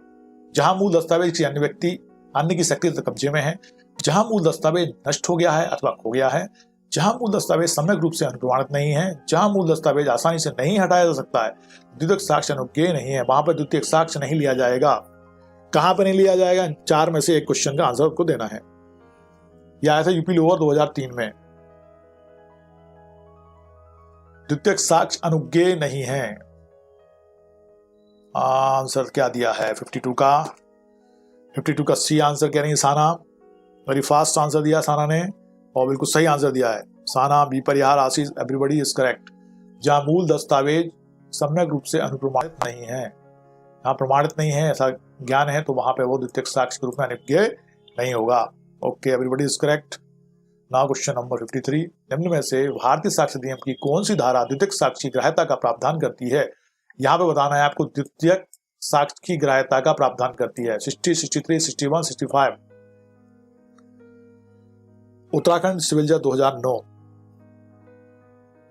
जहां मूल दस्तावेज किसी अन्य व्यक्ति अन्य की शक्ति तथा कब्जे में है, जहां मूल दस्तावेज नष्ट हो गया है अथवा खो गया है, जहां मूल दस्तावेज सम्यक रूप से अनुप्रमाणित नहीं है, जहां मूल दस्तावेज आसानी से नहीं हटाया जा सकता है, द्वितीयक साक्ष्य अनुज्ञेय नहीं है, वहां पर द्वितीयक साक्ष्य नहीं लिया जाएगा। कहां पर नहीं लिया जाएगा? चार में से एक क्वेश्चन का आंसर आपको देना है। यह आया था यूपी लोअर 2003 में। द्वितीयक साक्ष्य अनुज्ञेय नहीं है। आंसर क्या दिया है 52 का? 52 का सी आंसर कह रही है साना। वेरी फास्ट आंसर दिया साना ने और बिल्कुल सही आंसर दिया है। Sana, B Parihar, Ashish, everybody is correct. जहां मूल दस्तावेज सम्यक रूप से अनुप्रमाणित नहीं है, जहां प्रमाणित नहीं है ऐसा ज्ञान है, तो वहां पे वो द्वितीयक साक्ष्य के रूप में अनुज्ञेय नहीं होगा। Okay, everybody is correct. Now question number 53, निम्न में से भारतीय साक्ष्य अधिनियम की कौन सी धारा द्वितीयक साक्ष्य की ग्राह्यता का प्रावधान करती है? यहां पे बताना है आपको द्वितीयक साक्ष्य की ग्राह्यता का प्रावधान करती है। 60, 63, 61, 65। उत्तराखंड सिविल जज 2009।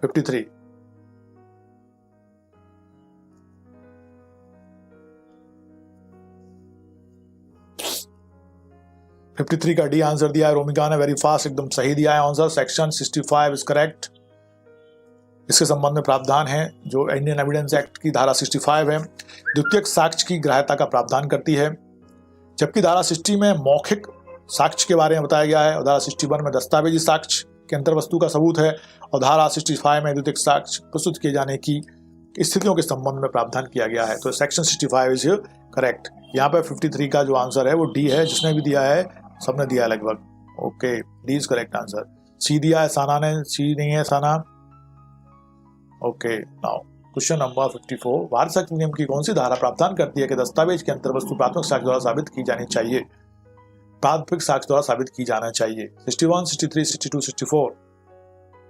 53 53 का डी आंसर दिया है रोमिका ने, वेरी फास्ट, एकदम सही दिया है आंसर। Section 65 is correct. इसके संबंध में प्रावधान है जो इंडियन एविडेंस एक्ट की धारा 65 है, द्वितीयक साक्ष्य की ग्राह्यता का प्रावधान करती है। जबकि धारा 60 में मौखिक साक्ष्य के बारे में बताया गया है और धारा 61 में दस्तावेजी साक्ष्य के अंतर वस्तु का सबूत है, और धारा 65 में द्वितीयक साक्ष्य प्रस्तुत किए जाने की स्थितियों के संबंध में प्रावधान किया गया है। तो सेक्शन 65 इज करेक्ट। यहाँ पे 53 का जो आंसर है वो डी है, जिसने भी दिया है सबने दिया है लगभग। Okay, D is correct answer. C दिया है साना ने, सी नहीं है Sana. Okay, now question number 54, भारतीय साक्ष्य नियम की कौन सी धारा प्रावधान करती है कि दस्तावेज के अंतर वस्तु प्राथमिक साक्ष्य द्वारा साबित की जानी चाहिए? प्राथमिक साक्ष्य द्वारा साबित की जाना चाहिए। 61, 63, 62, 64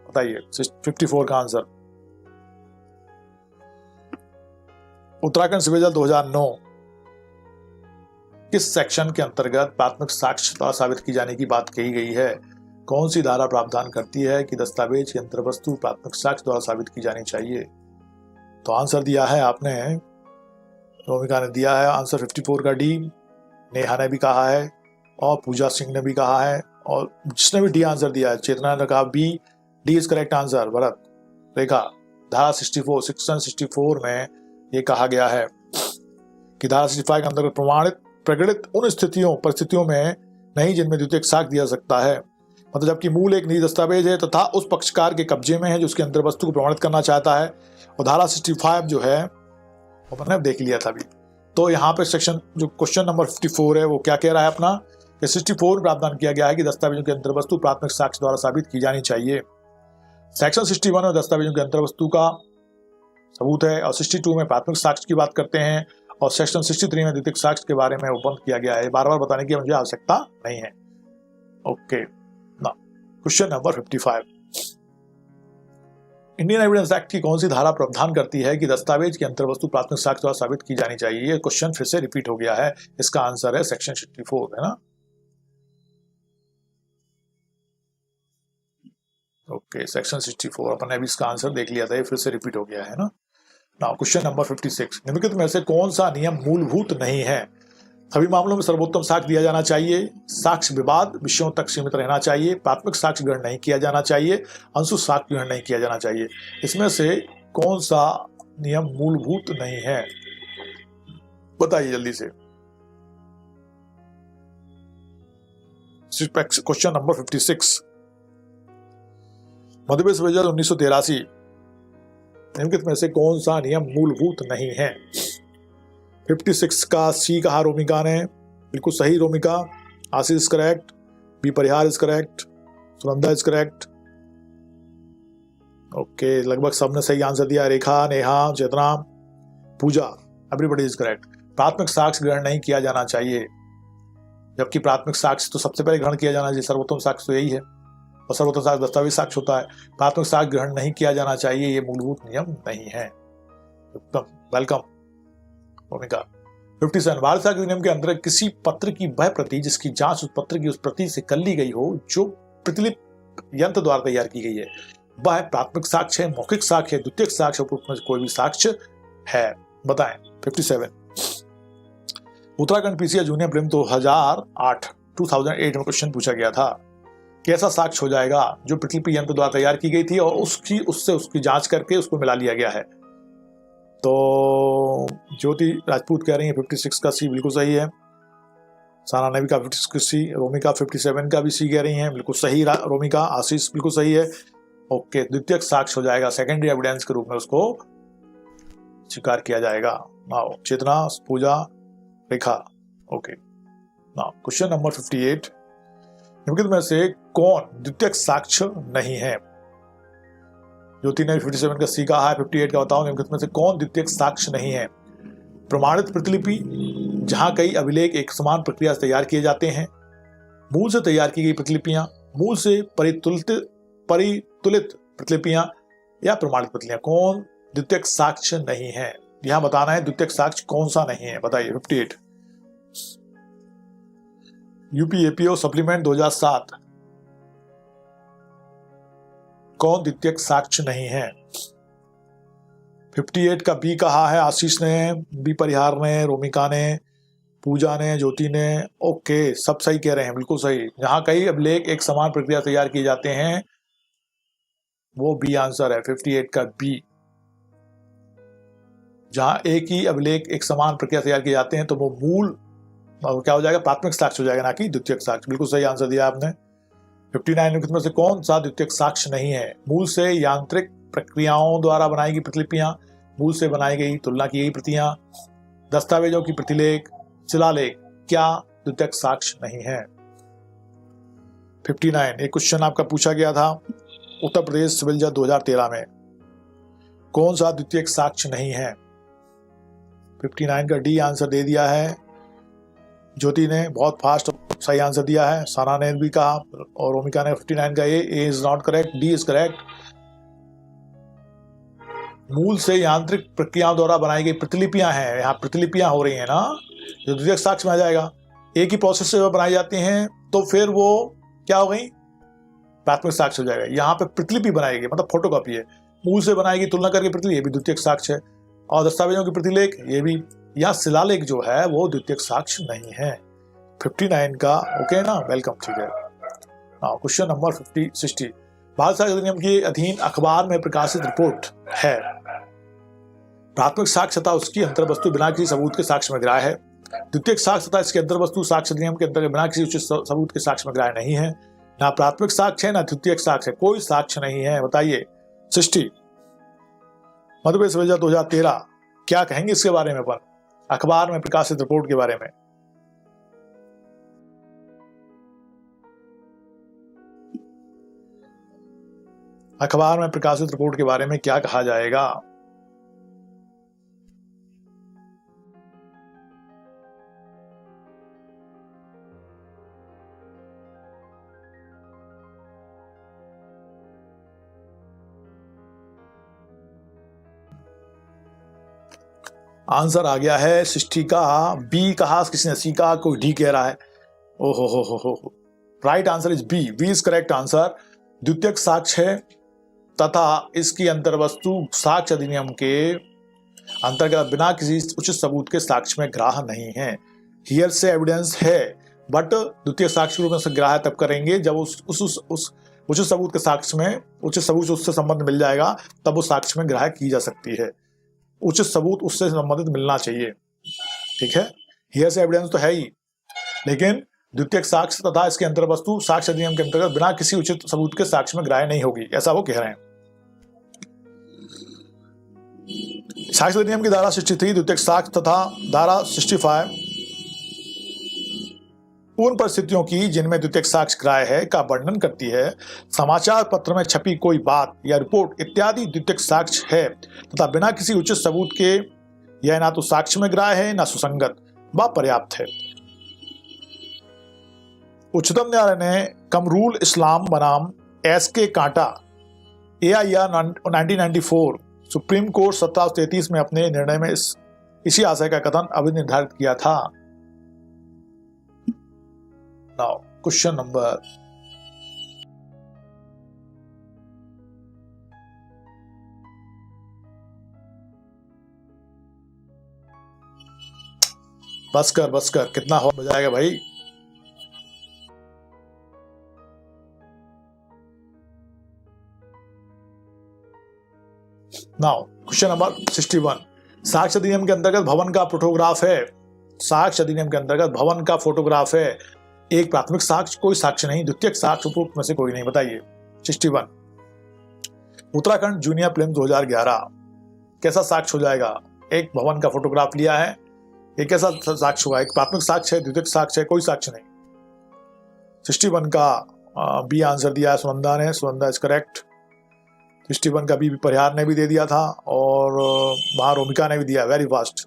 बताइए। 54 का आंसर। उत्तराखंड सिविल जज 2009 किस सेक्शन के अंतर्गत प्राथमिक साक्ष्य द्वारा साबित की जाने की बात कही गई है? कौन सी धारा प्रावधान करती है कि दस्तावेज की अंतर वस्तु प्राथमिक साक्ष्य द्वारा साबित की जानी चाहिए? तो आंसर दिया है आपने, रोमिका ने दिया है आंसर 54 का डी, नेहा ने भी कहा है और पूजा सिंह ने भी कहा है, और जिसने भी डी आंसर दिया है, चेतना ने कहा B, D is correct answer. Bharat, Rekha, धारा 64 सेक्शन 64 में ये कहा गया है कि धारा 65 के अंतर्गत प्रगणित उन परिस्थितियों में नहीं जिनमें द्वितीयक साक्ष्य दिया जा सकता है। मतलब जबकि मूल एक निजी दस्तावेज है तथा उस पक्षकार के कब्जे में है जो उसके अंतर वस्तु को प्रमाणित करना चाहता है। और धारा 65 जो है वो मैंने देख लिया था अभी। तो यहाँ पे सेक्शन जो क्वेश्चन नंबर 54 है वो क्या कह रहा है अपना, 64 में प्रावधान किया गया है कि दस्तावेजों की अंतर वस्तु प्राथमिक साक्ष्य द्वारा साबित की जानी चाहिए। सेक्शन 61 में दस्तावेजों की अंतर वस्तु का सबूत है और 62 में प्राथमिक साक्ष्य की बात करते हैं और सेक्शन 63 में द्वितीयक साक्ष्य के बारे में बंद किया गया है। बार बार बताने की मुझे आवश्यकता नहीं है। ओके ना, question number 55, Indian evidence act की कौन सी धारा प्रावधान करती है कि दस्तावेज की अंतर वस्तु प्राथमिक साक्ष्य द्वारा साबित की जानी चाहिए। ये क्वेश्चन फिर से रिपीट हो गया है। इसका आंसर है सेक्शन 64, है ना। ओके, सेक्शन 64 अपन ने अभी इसका आंसर देख लिया था, ये फिर से रिपीट हो गया है ना। नाउ क्वेश्चन नंबर 56, निम्नलिखित में से कौन सा नियम मूलभूत नहीं है। सभी मामलों में सर्वोत्तम साक्ष्य दिया जाना चाहिए, साक्ष्य विवाद विषयों तक सीमित रहना चाहिए, प्राथमिक साक्ष्य ग्रहण नहीं किया जाना चाहिए, अंशु साक्ष्य ग्रहण नहीं किया जाना चाहिए। इसमें से कौन सा नियम मूलभूत नहीं है, बताइए जल्दी से। क्वेश्चन नंबर 56, मध्यप्रदेश विभाजन 1983, निम्नलिखित में से कौन सा नियम मूलभूत नहीं है। 56 का सी कहा रोमिका ने, बिल्कुल सही Romika. Ashish is correct, B Parihar is correct, Sunanda is correct. Okay, लगभग सबने सही आंसर दिया। Rekha, Neha, Chetna, Pooja, everybody is correct. प्राथमिक साक्ष्य ग्रहण नहीं किया जाना चाहिए, जबकि प्राथमिक साक्ष्य तो सबसे पहले ग्रहण किया जाना चाहिए। सर्वोत्तम साक्ष्य तो यही है और सर्वोत्तम साक्ष्य दस्तावेज साक्ष्य होता है। प्राथमिक साक्ष्य ग्रहण नहीं किया जाना चाहिए, ये मूलभूत नियम नहीं है। एकदम वेलकम भूमिका। 57, भारत साक्ष्य अधिनियम के अंतर्गत किसी पत्र की वह प्रति जिसकी जांच उस पत्र की उस प्रति से कर ली गई हो जो प्रतिलिपि यंत्र द्वारा तैयार की गई है, वह प्राथमिक साक्ष्य है, मौखिक साक्ष्य है, द्वितीयक साक्ष्य में कोई भी साक्ष्य है, बताएं। 57, उत्तराखंड पीसीएस जूनियर प्रीलिम 2008 में क्वेश्चन पूछा गया था कि ऐसा साक्ष्य हो जाएगा जो प्रतिलिपि यंत्र द्वारा तैयार की गई थी और उसकी जांच करके उसको मिला लिया गया है। तो ज्योति राजपूत कह रही है 56 का सी बिल्कुल सही है। साना नबी का 56 का सी, रोमिका 57 का भी सी कह रही हैं, बिल्कुल सही रोमिका। आशीष बिल्कुल सही है। ओके, द्वितीयक साक्ष्य हो जाएगा, सेकेंडरी एविडेंस के रूप में उसको स्वीकार किया जाएगा। नाउ चेतना, पूजा, रेखा। ओके, नाउ क्वेश्चन नंबर 58, निम्नलिखित में से कौन द्वितीयक साक्ष्य नहीं है। ज्योति ने 57 का सी कहा है, 58 का बताओ निम्नलिखित में से कौन द्वितीयक साक्ष्य नहीं है। प्रमाणित प्रतिलिपि, जहां कई अभिलेख एक समान प्रक्रिया से तैयार किए जाते हैं, मूल से तैयार की गई प्रतिलिपियां, मूल से परितुलित प्रतिलिपियां या प्रमाणित प्रतिलिपियां, कौन द्वितीयक साक्ष्य नहीं है। यहां बताना है द्वितीयक साक्ष्य कौन सा नहीं है, बताइए। 58, यूपीएपीओ सप्लीमेंट 2007, कौन द्वितीयक साक्ष्य नहीं है। 58 का बी कहा है आशीष ने, बी परिहार ने, रोमिका ने, पूजा ने, ज्योति ने। ओके, सब सही कह रहे हैं, बिल्कुल सही। जहां कई अभिलेख एक समान प्रक्रिया तैयार किए जाते हैं वो बी आंसर है, 58 का बी। जहां एक ही अभिलेख एक समान प्रक्रिया तैयार किए जाते हैं तो वो मूल क्या हो जाएगा, प्राथमिक साक्ष्य हो जाएगा, ना कि द्वितीयक साक्ष्य। बिल्कुल सही आंसर दिया आपने। 59 में से कौन सा द्वितीयक साक्ष्य नहीं है। मूल से यांत्रिक प्रक्रियाओं द्वारा बनाई गई प्रतिलिपियां, मूल से बनाई गई तुलना की गई प्रतियां, दस्तावेजों की प्रतिलेख, शिलालेख, क्या द्वितीयक साक्ष्य नहीं है। 59, एक क्वेश्चन आपका पूछा गया था उत्तर प्रदेश सिविल जज 2013 में, कौन सा द्वितीयक साक्ष्य नहीं है। 59 का डी आंसर दे दिया है ज्योति ने, बहुत फास्ट सही आंसर दिया है। साना ने भी कहा और रोमिका ने 59 का A is not correct, D is correct. मूल से यांत्रिक प्रक्रियाओं द्वारा बनाई गई प्रतिलिपियां हैं, यहाँ प्रतिलिपियां हो रही हैं ना, जो द्वितीयक साक्ष्य में आ जाएगा। एक ही प्रोसेस से बनाई जाती हैं तो फिर वो क्या हो गई, प्राथमिक साक्ष्य हो जाएगा। यहाँ पे प्रतिलिपि बनाएगी मतलब फोटोकॉपी है, मूल से बनाएगी तुलना करके प्रतिलिपि, ये भी द्वितीयक साक्ष्य है। और दस्तावेजों की प्रतिलेख, ये भी। या शिलालेख जो है वो द्वितीयक साक्ष्य नहीं है। 59 का ओके ना, वेलकम, ठीक है। क्वेश्चन नंबर 60, भारत साक्ष्य अधिनियम के अधीन अखबार में प्रकाशित रिपोर्ट है। प्राथमिक साक्ष्य तथा उसकी अंतर्वस्तु बिना किसी सबूत के साक्ष्य में ग्राह्य है। द्वितीयक साक्ष्य तथा इसकी अंतर्वस्तु साक्ष्य अधिनियम के अंतर्गत बिना किसी उचित सबूत के साक्ष्य में ग्राह्य नहीं है। ना प्राथमिक साक्ष्य है ना द्वितीयक साक्ष्य है, कोई साक्ष्य नहीं है। बताइए सृष्टि मध्य प्रदेश 2013 क्या कहेंगे इसके बारे में? अपन अखबार में प्रकाशित रिपोर्ट के बारे में अखबार में प्रकाशित रिपोर्ट के बारे में क्या कहा जाएगा? आंसर आ गया है सृष्टि का बी कहा, किसी ने सी कहा, कोई डी कह रहा है। ओहो हो right answer is B. B is correct answer. द्वितीयक साक्ष्य है तथा इसकी अंतर्वस्तु साक्ष्य अधिनियम के अंतर्गत बिना किसी उचित सबूत के साक्ष्य में ग्राह्य नहीं है। हियर से एविडेंस है बट द्वितीय साक्ष्य के रूप में से ग्राह्य तब करेंगे जब उस उचित सबूत के साक्ष्य में उचित सबूत उससे संबंध मिल जाएगा, तब उस साक्ष्य में ग्राह्य की जा सकती है। उचित सबूत उससे संबंधित मिलना चाहिए। ठीक है, हियर से एविडेंस तो है ही, लेकिन द्वितीयक साक्ष्य तथा इसके अंतर्वस्तु साक्ष्य अधिनियम के अंतर्गत बिना किसी उचित सबूत के साक्ष्य में ग्राह्य नहीं होगी, ऐसा वो कह रहे हैं। साक्ष्य अधिनियम की धारा 63 द्वितीयक साक्ष्य तथा धारा 65 उन परिस्थितियों की जिनमें द्वितीयक साक्ष्य ग्राह्य है का वर्णन करती है। समाचार पत्र में छपी कोई बात या रिपोर्ट इत्यादि द्वितीयक साक्ष्य है तथा बिना किसी उचित सबूत के यह ना तो साक्ष्य में ग्राह्य है ना सुसंगत व पर्याप्त है। उच्चतम न्यायालय ने कमरूल इस्लाम बनाम एसके कांटा AIR 1994 सुप्रीम कोर्ट 1733 में अपने निर्णय में इसी आशय का कथन अभिनिर्धारित किया था। नाउ क्वेश्चन नंबर बस कर कितना हो बजाएगा भाई। नाउ क्वेश्चन नंबर 61 साक्ष्य अधिनियम के अंतर्गत भवन का फोटोग्राफ है। साक्ष्य अधिनियम के अंतर्गत भवन का फोटोग्राफ है। एक प्राथमिक साक्ष्य, कोई साक्ष्य नहीं। द्वितीयक साक्ष्य उपरोक्त में से कोई नहीं। बताइए 61 उत्तराखंड जूनियर प्रीलिम्स 2011 कैसा साक्ष्य हो जाएगा? एक भवन का फोटोग्राफ लिया है, एक कैसा साक्ष्य हुआ? एक प्राथमिक साक्ष्य है, द्वितीयक साक्ष्य है, कोई साक्ष्य नहीं। 61 का बी आंसर दिया है सुनंदा ने। Sunanda is correct. 61 का बी परिहार ने भी दे दिया था और वहां रोमिका ने भी दिया। Very fast.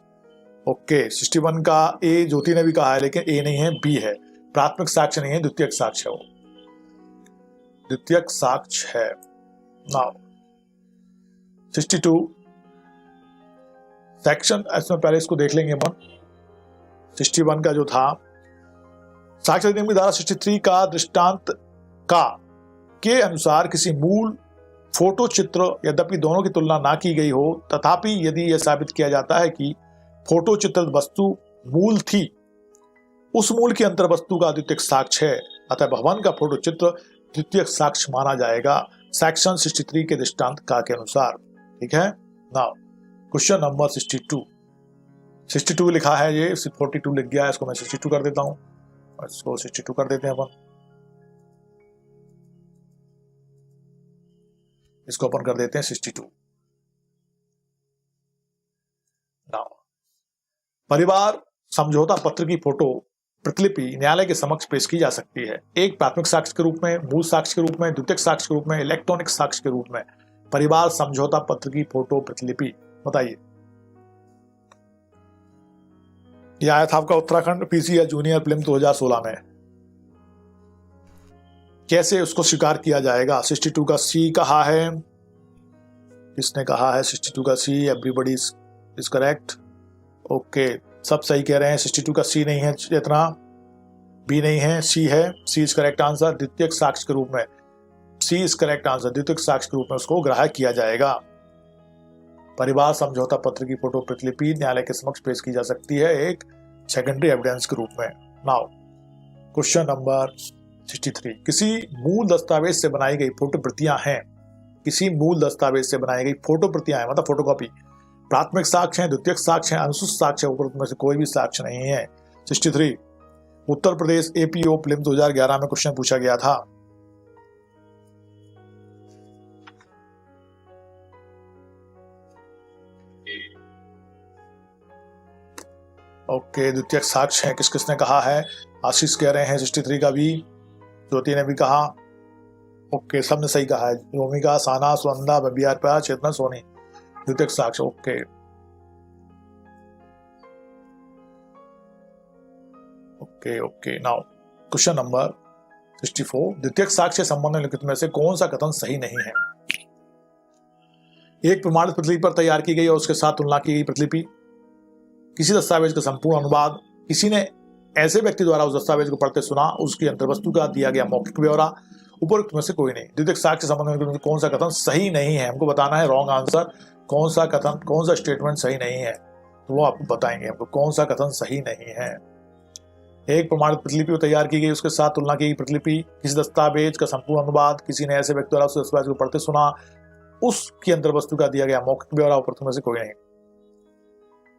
ओके 61 का ए ज्योति ने भी कहा है, लेकिन ए नहीं है, बी है। प्राथमिक साक्ष्य नहीं है, द्वितीयक साक्ष्य है। वो द्वितीयक साक्ष्य है। नाउ 62 सेक्शन, इसमें पहले इसको देख लेंगे अपन। 61 का जो था साक्ष्य अधिनियम की धारा 63 का दृष्टांत का के अनुसार किसी मूल फोटो चित्र यद्यपि दोनों की तुलना ना की गई हो, तथापि यदि यह साबित किया जाता है कि फोटो चित्रित वस्तु मूल थी, उस मूल की अंतर्वस्तु का द्वितीयक साक्ष्य है, अतः भवन का फोटो चित्र द्वितीयक साक्ष्य माना जाएगा सेक्शन 63 के दृष्टांत का के अनुसार। ठीक है। नाउ क्वेश्चन नंबर 62 लिखा है, ये 42 लिख गया है, इसको मैं 62 कर देता हूं। इसको 62 कर देते हैं अपन। इसको अपन कर देते हैं 62। नाउ परिवार समझौता पत्र की फोटो प्रतिलिपि न्यायालय के समक्ष पेश की जा सकती है। एक प्राथमिक साक्ष्य के रूप में, मूल साक्ष्य के रूप में, द्वितीयक साक्ष्य के रूप में, इलेक्ट्रॉनिक साक्ष्य के रूप में। परिवार समझौता पत्र की फोटो प्रतिलिपि, बताइए। यह आया था आपका उत्तराखंड पीसी या जूनियर प्रीलिम्स 2016 में। कैसे उसको स्वीकार किया जाएगा? 62 का सी कहा है, इसने कहा है 62 का C. Everybody is correct. Okay, सब सही कह रहे हैं। 62 का सी नहीं है, इतना बी नहीं है, सी है। C is correct answer. द्वितीयक साक्ष्य के रूप में, सी इज करेक्ट आंसर। द्वितीयक साक्ष्य के रूप में उसको ग्राह्य किया जाएगा। परिवार समझौता पत्र की फोटो प्रतिलिपि न्यायालय के समक्ष पेश की जा सकती है एक सेकेंडरी एविडेंस के रूप में। नाउ क्वेश्चन नंबर 63 किसी मूल दस्तावेज से बनाई गई फोटो प्रतियां हैं, किसी मूल दस्तावेज से बनाई गई फोटो प्रतियां हैं मतलब फोटोकॉपी, प्राथमिक साक्ष्य हैं, द्वितीयक साक्ष्य हैं, अनुसूचित साक्ष्य है, उपरोक्त में से कोई भी साक्ष्य नहीं है। 63 उत्तर प्रदेश एपीओ प्रीलिम्स 2011 में क्वेश्चन पूछा गया था। ओके, द्वितीयक साक्ष्य है, किस किसने कहा है? आशीष कह रहे हैं 63 का भी, ज्योति ने भी कहा। ओके, सबने सही कहा है, रोमिका, साना, सुनंदा, बबियार प्यार, चेतना, सोनी, द्वितीयक साक्ष्य। Okay okay okay now question number 64 द्वितीयक साक्ष्य संबंध लिखित में से कौन सा कथन सही नहीं है? एक प्रमाणित प्रतिलिपि पर तैयार की गई और उसके साथ तुलना की गई प्रतिलिपि, किसी दस्तावेज का संपूर्ण अनुवाद, किसी ने ऐसे व्यक्ति द्वारा उस दस्तावेज को पढ़ते सुना, उसकी अंतर्वस्तु का दिया गया मौखिक ब्यौरा, उपरोक्त में से कोई नहीं। द्वितीयक साक्ष्य संबंध में कौन सा कथन सही नहीं है? हमको बताना है रॉन्ग आंसर, कौन सा कथन, कौन सा स्टेटमेंट सही नहीं है, तो वो आपको बताएंगे हमको कौन सा कथन सही नहीं है। एक प्रमाणित प्रतिलिपि तैयार की गई, उसके साथ तुलना की गई प्रतिलिपि, किसी दस्तावेज का संपूर्ण अनुवाद, किसी ने ऐसे व्यक्ति द्वारा उस दस्तावेज को पढ़ते सुना, उसकी अंतर्वस्तु का दिया गया मौखिक ब्यौरा, उपरोक्त में से कोई नहीं।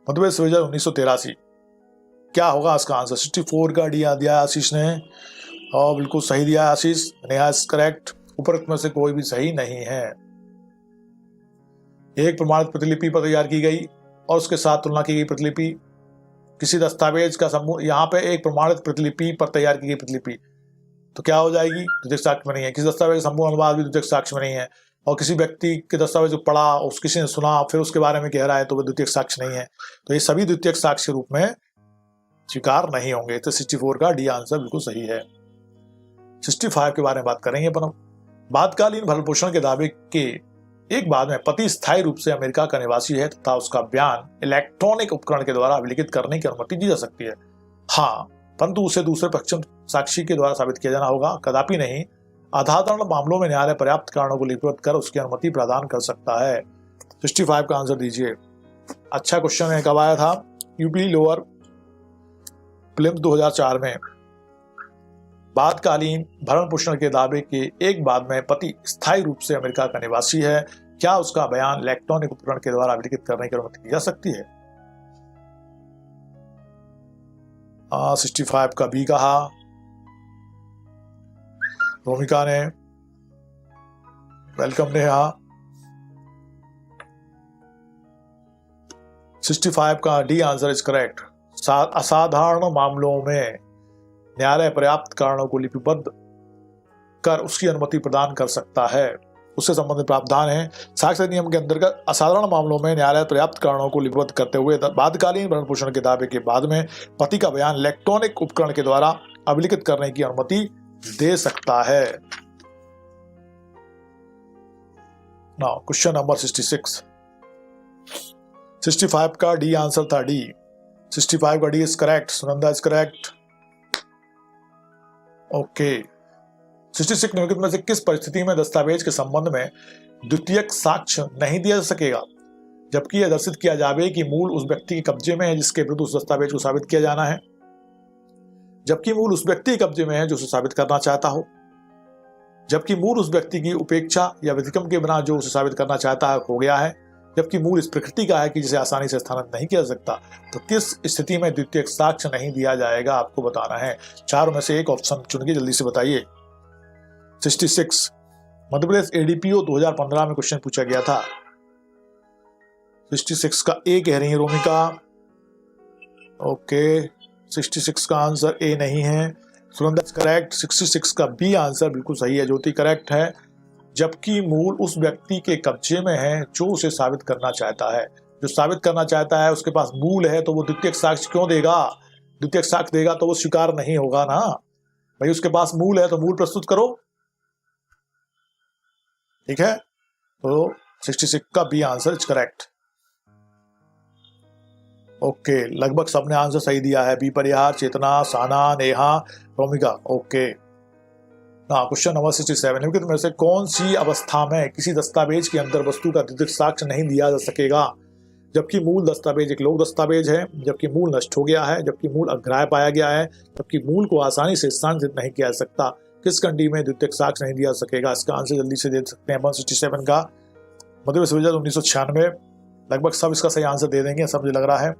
मध्यप्रदेश विभाजन 1983 क्या होगा इसका आंसर? 64 का डी दिया आशीष ने, और बिल्कुल सही दिया आशीष, नेहा इज करेक्ट, उपरोक्त में से कोई भी सही नहीं है। एक प्रमाणित प्रतिलिपि पर तैयार की गई और उसके साथ तुलना की गई प्रतिलिपि, किसी दस्तावेज का समूह, यहाँ पे एक प्रमाणित प्रतिलिपि पर तैयार की गई प्रतिलिपि तो क्या हो जाएगी? द्वितीयक साक्ष्य में नहीं है। किसी दस्तावेज का संपूर्ण अनुवाद भी द्वितीयक साक्ष्य में नहीं है, और किसी व्यक्ति के दस्तावेज को पढ़ा, उस किसी ने सुना, फिर उसके बारे में कह रहा है, तो वह द्वितीयक साक्ष्य नहीं है। तो ये सभी द्वितीयक साक्ष्य रूप में स्वीकार नहीं होंगे। तो 64 का डी आंसर बिल्कुल सही है। 65 के बारे में बात करेंगे अपन। बादकालीन भरण पोषण के दावे के एक बाद में पति स्थायी रूप से अमेरिका का निवासी है तथा उसका बयान इलेक्ट्रॉनिक उपकरण के द्वारा अभिलिखित करने की अनुमति दी जा सकती है। हाँ, परंतु उसे दूसरे पक्ष साक्षी के द्वारा साबित किया जाना होगा, कदापि नहीं। असाधारण मामलों में न्यायालय पर्याप्त कारणों को लिपिबद्ध कर उसकी अनुमति प्रदान कर सकता है। 65 का आंसर दीजिए। अच्छा क्वेश्चन है, कब आया था? यूपी लोअर प्रीलिम्स 2004 में। बादकालीन भरण पोषण के दावे के एक बाद में पति स्थायी रूप से अमेरिका का निवासी है, क्या उसका बयान इलेक्ट्रॉनिक उपकरण के द्वारा अभिलिखित करने की अनुमति दी जा सकती है? 65 का बी कहा रोमिका ने, वेलकम नेहा। 65 का डी आंसर इज करेक्ट। असाधारण मामलों में न्यायालय पर्याप्त कारणों को लिपिबद्ध कर उसकी अनुमति प्रदान कर सकता है, उससे संबंधित प्रावधान है। साक्ष्य नियम के अंतर्गत असाधारण मामलों में न्यायालय पर्याप्त कारणों को लिपिबद्ध करते हुए बादकालीन भरण पोषण के दावे के बाद में पति का बयान इलेक्ट्रॉनिक उपकरण के द्वारा अभिलिखित करने की अनुमति दे सकता है। Now question number 66। 65 का डी आंसर था डी। 65 का D is correct, Sunanda is correct. Okay, 66 निम्नलिखित में से किस परिस्थिति में दस्तावेज के संबंध में द्वितीयक साक्ष्य नहीं दिया जा सकेगा, जबकि यह दर्शित किया जावे कि मूल उस व्यक्ति के कब्जे में है जिसके विरुद्ध उस दस्तावेज को साबित किया जाना है, जबकि मूल उस व्यक्ति के कब्जे में है जो उसे साबित करना चाहता हो, जबकि मूल उस व्यक्ति की उपेक्षा या व्यतिक्रम के बिना जो उसे साबित करना चाहता है हो गया है, जबकि मूल इस प्रकृति का है कि जिसे आसानी से स्थानांतरित नहीं किया जा सकता। तो किस स्थिति में द्वितीयक साक्ष्य नहीं दिया जाएगा आपको बताना है। चारों में से एक ऑप्शन चुन के जल्दी से बताइए। 66 मध्य प्रदेश एडीपीओ 2015 में क्वेश्चन पूछा गया था। 66 का ए कह रही है रोमिका। ओके, 66 का आंसर ए नहीं है, सुनंदा करेक्ट। 66 का बी आंसर बिल्कुल सही है, ज्योति करेक्ट है। जबकि मूल उस व्यक्ति के कब्जे में है जो उसे साबित करना चाहता है, जो साबित करना चाहता है उसके पास मूल है, तो वो द्वितीयक साक्ष्य क्यों देगा? द्वितीयक साक्ष्य देगा तो वो स्वीकार नहीं होगा ना भाई, उसके पास मूल है तो मूल प्रस्तुत करो। ठीक है, तो 66 का B answer is correct. Okay, लगभग सबने आंसर सही दिया है। B Parihar, Chetna, Sana, Neha, Romika. Okay, question number 67 निम्नलिखित में से कौन सी अवस्था में किसी दस्तावेज की अंतर वस्तु का द्वितीयक साक्ष्य नहीं दिया जा सकेगा, जबकि मूल दस्तावेज एक लोक दस्तावेज है, जबकि मूल नष्ट हो गया है, जबकि मूल अग्राह्य पाया गया है, जबकि मूल को आसानी से स्थानांतरित नहीं किया जा सकता। किस कंडी में द्वितीयक साक्ष्य नहीं दिया जा सकेगा? इसका आंसर जल्दी से दे सकते हैं अपन 67 का मध्य विश्वविद्यालय 1996। लगभग सब इसका सही आंसर दे देंगे, सब मुझे लग रहा है।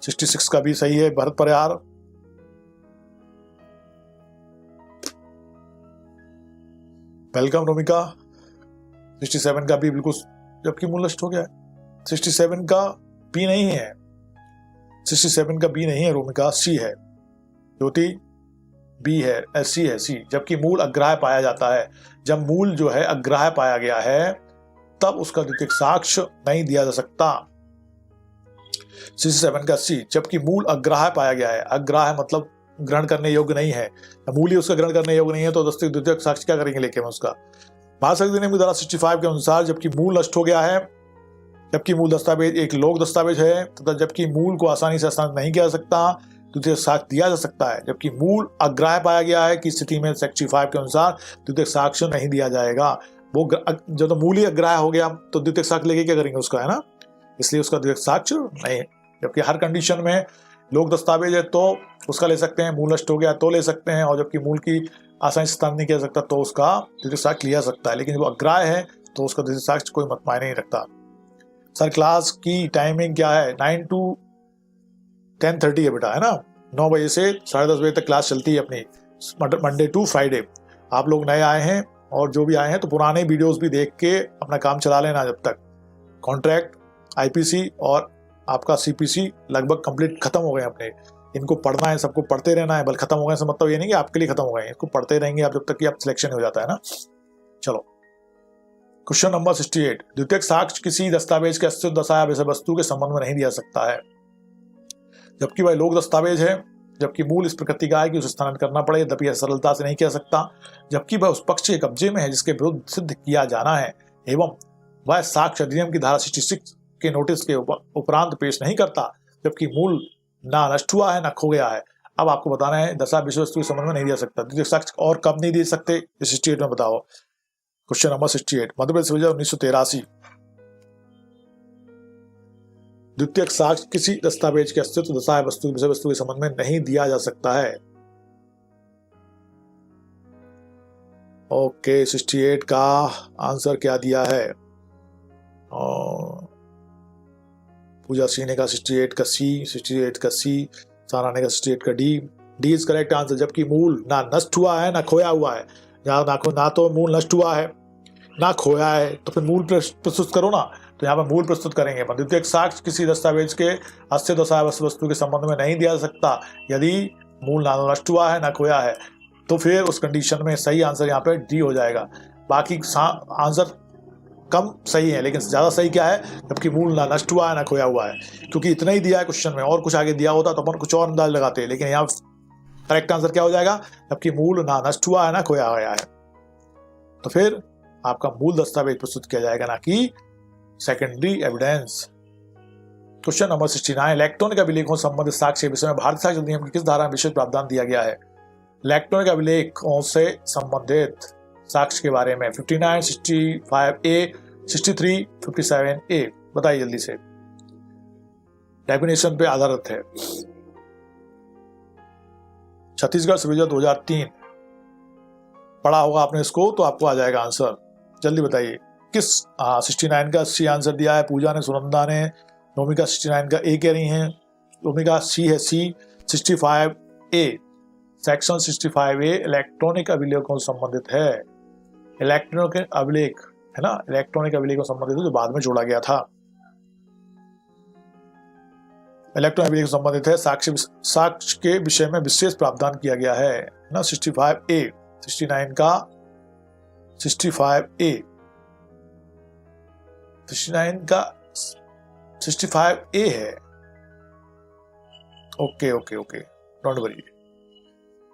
66 का भी सही है, भरत परिहार। वेलकम रोमिका। 67 का भी बिल्कुल, जबकि मूल नष्ट हो गया है। 67 का बी नहीं है, 67 का बी नहीं है रोमिका, सी है। ज्योति बी है, सी है, सी। जबकि मूल अग्राह्य पाया जाता है, जब मूल जो है अग्राह्य पाया गया है तब उसका द्वितीयक साक्ष्य नहीं दिया जा सकता। 67 का सी, जबकि मूल अग्राह्य पाया गया है। अग्राह्य मतलब ग्रहण करने योग्य नहीं है, मूल ही उसका ग्रहण करने योग्य नहीं है तो द्वितीयक साक्ष्य क्या करेंगे लेके हम उसका? भारत संविधान अधिनियम की धारा 65 के अनुसार जबकि मूल नष्ट हो गया है, जबकि मूल दस्तावेज एक लोक दस्तावेज है तथा जबकि मूल को आसानी से हस्तांतरित नहीं किया जा सकता, द्वितीयक साक्ष्य दिया जा सकता है। जबकि मूल अग्राह्य पाया गया है की स्थिति में 65 के अनुसार द्वितीयक साक्ष्य नहीं दिया जाएगा। वो जब तो मूल ही अग्राह्य हो गया तो द्वितीयक साक्ष्य लेके क्या करेंगे उसका, है ना? इसलिए उसका द्वितीयक साक्ष्य नहीं। जबकि हर कंडीशन में लोक दस्तावेज है तो उसका ले सकते हैं, मूल नष्ट हो गया तो ले सकते हैं, और जबकि मूल की आसानी से हस्तांतरित नहीं किया जा सकता तो उसका द्वितीयक साक्ष्य लिया सकता है। लेकिन जब अग्राह्य है तो उसका द्वितीयक साक्ष्य कोई मत मायने नहीं रखता। सर क्लास की टाइमिंग क्या है? 9 to 10:30 है बेटा, है ना? 9 बजे से 10:30 बजे तक क्लास चलती है अपनी, मंडे टू फ्राइडे। आप लोग नए आए हैं और जो भी आए हैं तो पुराने वीडियोस भी देख के अपना काम चला लेना। जब तक कॉन्ट्रैक्ट, आईपीसी और आपका सीपीसी लगभग कंप्लीट खत्म हो गए अपने, इनको पढ़ना है, सबको पढ़ते रहना है। बल खत्म हो गए इसका मतलब ये नहीं कि आपके लिए खत्म हो गए, इसको पढ़ते रहेंगे आप जब तक कि आप सिलेक्शन हो जाता है ना। चलो क्वेश्चन नंबर 68, द्वितीयक साक्ष्य किसी दस्तावेज के अस्तित्व, दशा या विषय वस्तु के संबंध में नहीं दिया सकता है, जबकि वह लोक दस्तावेज है, जबकि मूल इस प्रकृति का है कि उसे स्थानांतरित करना पड़े, यद्यपि सरलता से नहीं किया सकता, जबकि वह उस पक्ष के कब्जे में है जिसके विरुद्ध सिद्ध किया जाना है, एवं वह साक्ष्य अधिनियम की धारा 66 के नोटिस के उपरांत पेश नहीं करता, जबकि मूल ना नष्ट हुआ है ना खो गया है। अब आपको बताना है दशा विषय वस्तु के संबंध में नहीं दिया सकता, द्वितीयक साक्ष्य और कब नहीं दे सकते? 68 में बताओ। क्वेश्चन नंबर 68, मध्य प्रदेश विश्वविद्यालय 1983, द्वितीयक साक्ष्य किसी दस्तावेज के अस्तित्व, दशा वस्तु, विषय वस्तु के संबंध में नहीं दिया जा सकता है। ओके 68 का आंसर क्या दिया है? पूजा सिंह ने कहा 68 का सी, 68 का सी, सारा ने कहा 68 का D. D is correct answer, जबकि मूल ना नष्ट हुआ है ना खोया हुआ है। ना तो मूल नष्ट हुआ है ना खोया है, तो फिर मूल प्रस्तुत करो ना। तो यहाँ पर मूल प्रस्तुत करेंगे। द्वितीयक साक्ष्य किसी दस्तावेज के अस्तित्व, दशा वस्तु के संबंध में नहीं दिया जा सकता यदि मूल ना नष्ट हुआ है ना खोया है, तो फिर उस कंडीशन में सही आंसर यहाँ पे डी हो जाएगा। बाकी आंसर कम सही है, लेकिन ज्यादा सही क्या है? जबकि मूल ना नष्ट हुआ है ना खोया हुआ है, क्योंकि इतना ही दिया है क्वेश्चन में, और कुछ आगे दिया होता तो अपन कुछ और अंदाज लगाते हैं। लेकिन यहाँ करेक्ट आंसर क्या हो जाएगा? जबकि मूल ना नष्ट हुआ है ना खोया गया है, तो फिर आपका मूल दस्तावेज प्रस्तुत किया जाएगा, ना कि secondary evidence. Question number 69, electronic अभिलेखों संबंधित साक्ष्य के विषय में भारतीय साक्ष्य अधिनियम की किस धारा में विशेष प्रावधान दिया गया है? इलेक्ट्रॉनिक अभिलेखों से संबंधित साक्ष्य के बारे में 59, 65A, 63, 57A, बताइए जल्दी से। डेफिनेशन पे आधारित है। छत्तीसगढ़ संविधान 2003 पढ़ा होगा आपने इसको, तो आपको आ जाएगा आंसर। जल्दी बताइए किस 69 का सी आंसर दिया है पूजा ने, सुनंदा ने, रोमिका 69 का ए कह रही हैं, रोमिका सी है सी। 65A, सेक्शन 65A इलेक्ट्रॉनिक अभिलेखों से संबंधित है। इलेक्ट्रॉनिक अभिलेख है ना, इलेक्ट्रॉनिक अभिलेखों से संबंधित जो बाद में जोड़ा गया था। इलेक्ट्रॉनिक अभिलेख से संबंधित है, साक्ष्य के विषय में विशेष प्रावधान किया गया है ना। 65A, 69 का 65A, 69 का 65A है। Okay okay okay, don't worry.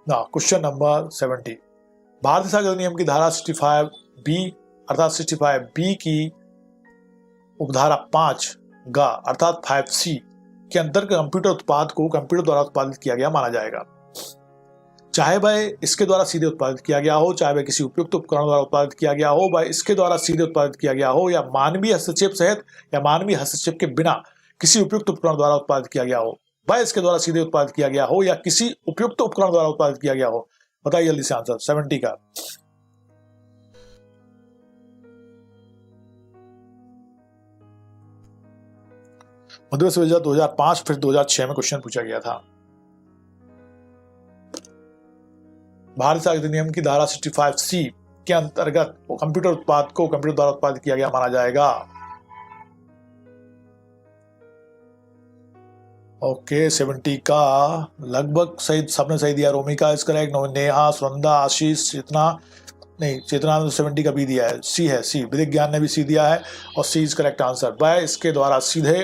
ना क्वेश्चन नंबर 70, भारतीय साक्ष्य अधिनियम की धारा 65B अर्थात 65B की उपधारा 5 गा अर्थात 5C के अंतर्गत कंप्यूटर उत्पाद को कंप्यूटर द्वारा उत्पादित किया गया माना जाएगा, चाहे वह इसके द्वारा सीधे उत्पादित किया गया हो, चाहे वह किसी उपयुक्त उपकरण द्वारा उत्पादित किया गया हो, वह इसके द्वारा सीधे उत्पादित किया गया हो, या मानवीय हस्तक्षेप सहित या मानवीय हस्तक्षेप के बिना किसी उपयुक्त उपकरण द्वारा उत्पादित किया गया हो, वह इसके द्वारा सीधे उत्पादित किया गया हो या किसी उपयुक्त उपकरण द्वारा उत्पादित किया गया हो, बताइए जल्दी से आंसर 70 का। मध्य प्रदेश विभाजन 2005 फिर 2006 में क्वेश्चन पूछा गया था। भारतीय अधिनियम की धारा 65C के अंतर्गत कंप्यूटर उत्पाद को कंप्यूटर द्वारा उत्पादित किया गया माना जाएगा। ओके 70 का लगभग सही, सबने सही दिया। रोमिका इज करेक्ट, नेहा, सुनंदा, आशीष, चेतना नहीं, चेतना ने 70 का बी दिया है। सी है, सी विधिक ज्ञान ने भी सी दिया है और सी इज करेक्ट आंसर। वह इसके द्वारा सीधे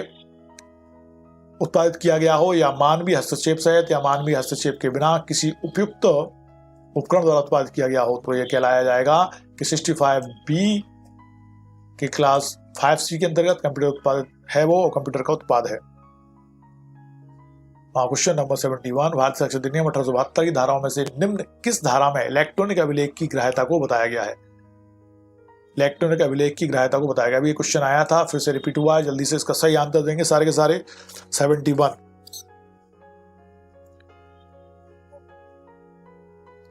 उत्पादित किया गया हो या मानवीय हस्तक्षेप सहित या मानवीय हस्तक्षेप के बिना किसी उपयुक्त उपकरण द्वारा उत्पादित किया गया हो तो यह कहलाया जाएगा कि 65B के क्लास 5C के अंतर्गत कंप्यूटर उत्पादित है वो और कंप्यूटर का उत्पाद है। क्वेश्चन नंबर 71, भारतीय साक्षरता अधिनियम 1872 की धाराओं में से निम्न किस धारा में इलेक्ट्रॉनिक अभिलेख की ग्राह्यता को बताया गया है? इलेक्ट्रॉनिक अभिलेख की ग्राह्यता को बताया गया। अभी ये क्वेश्चन आया था, फिर से रिपीट हुआ है, जल्दी से इसका सही आंसर देंगे सारे के सारे। 71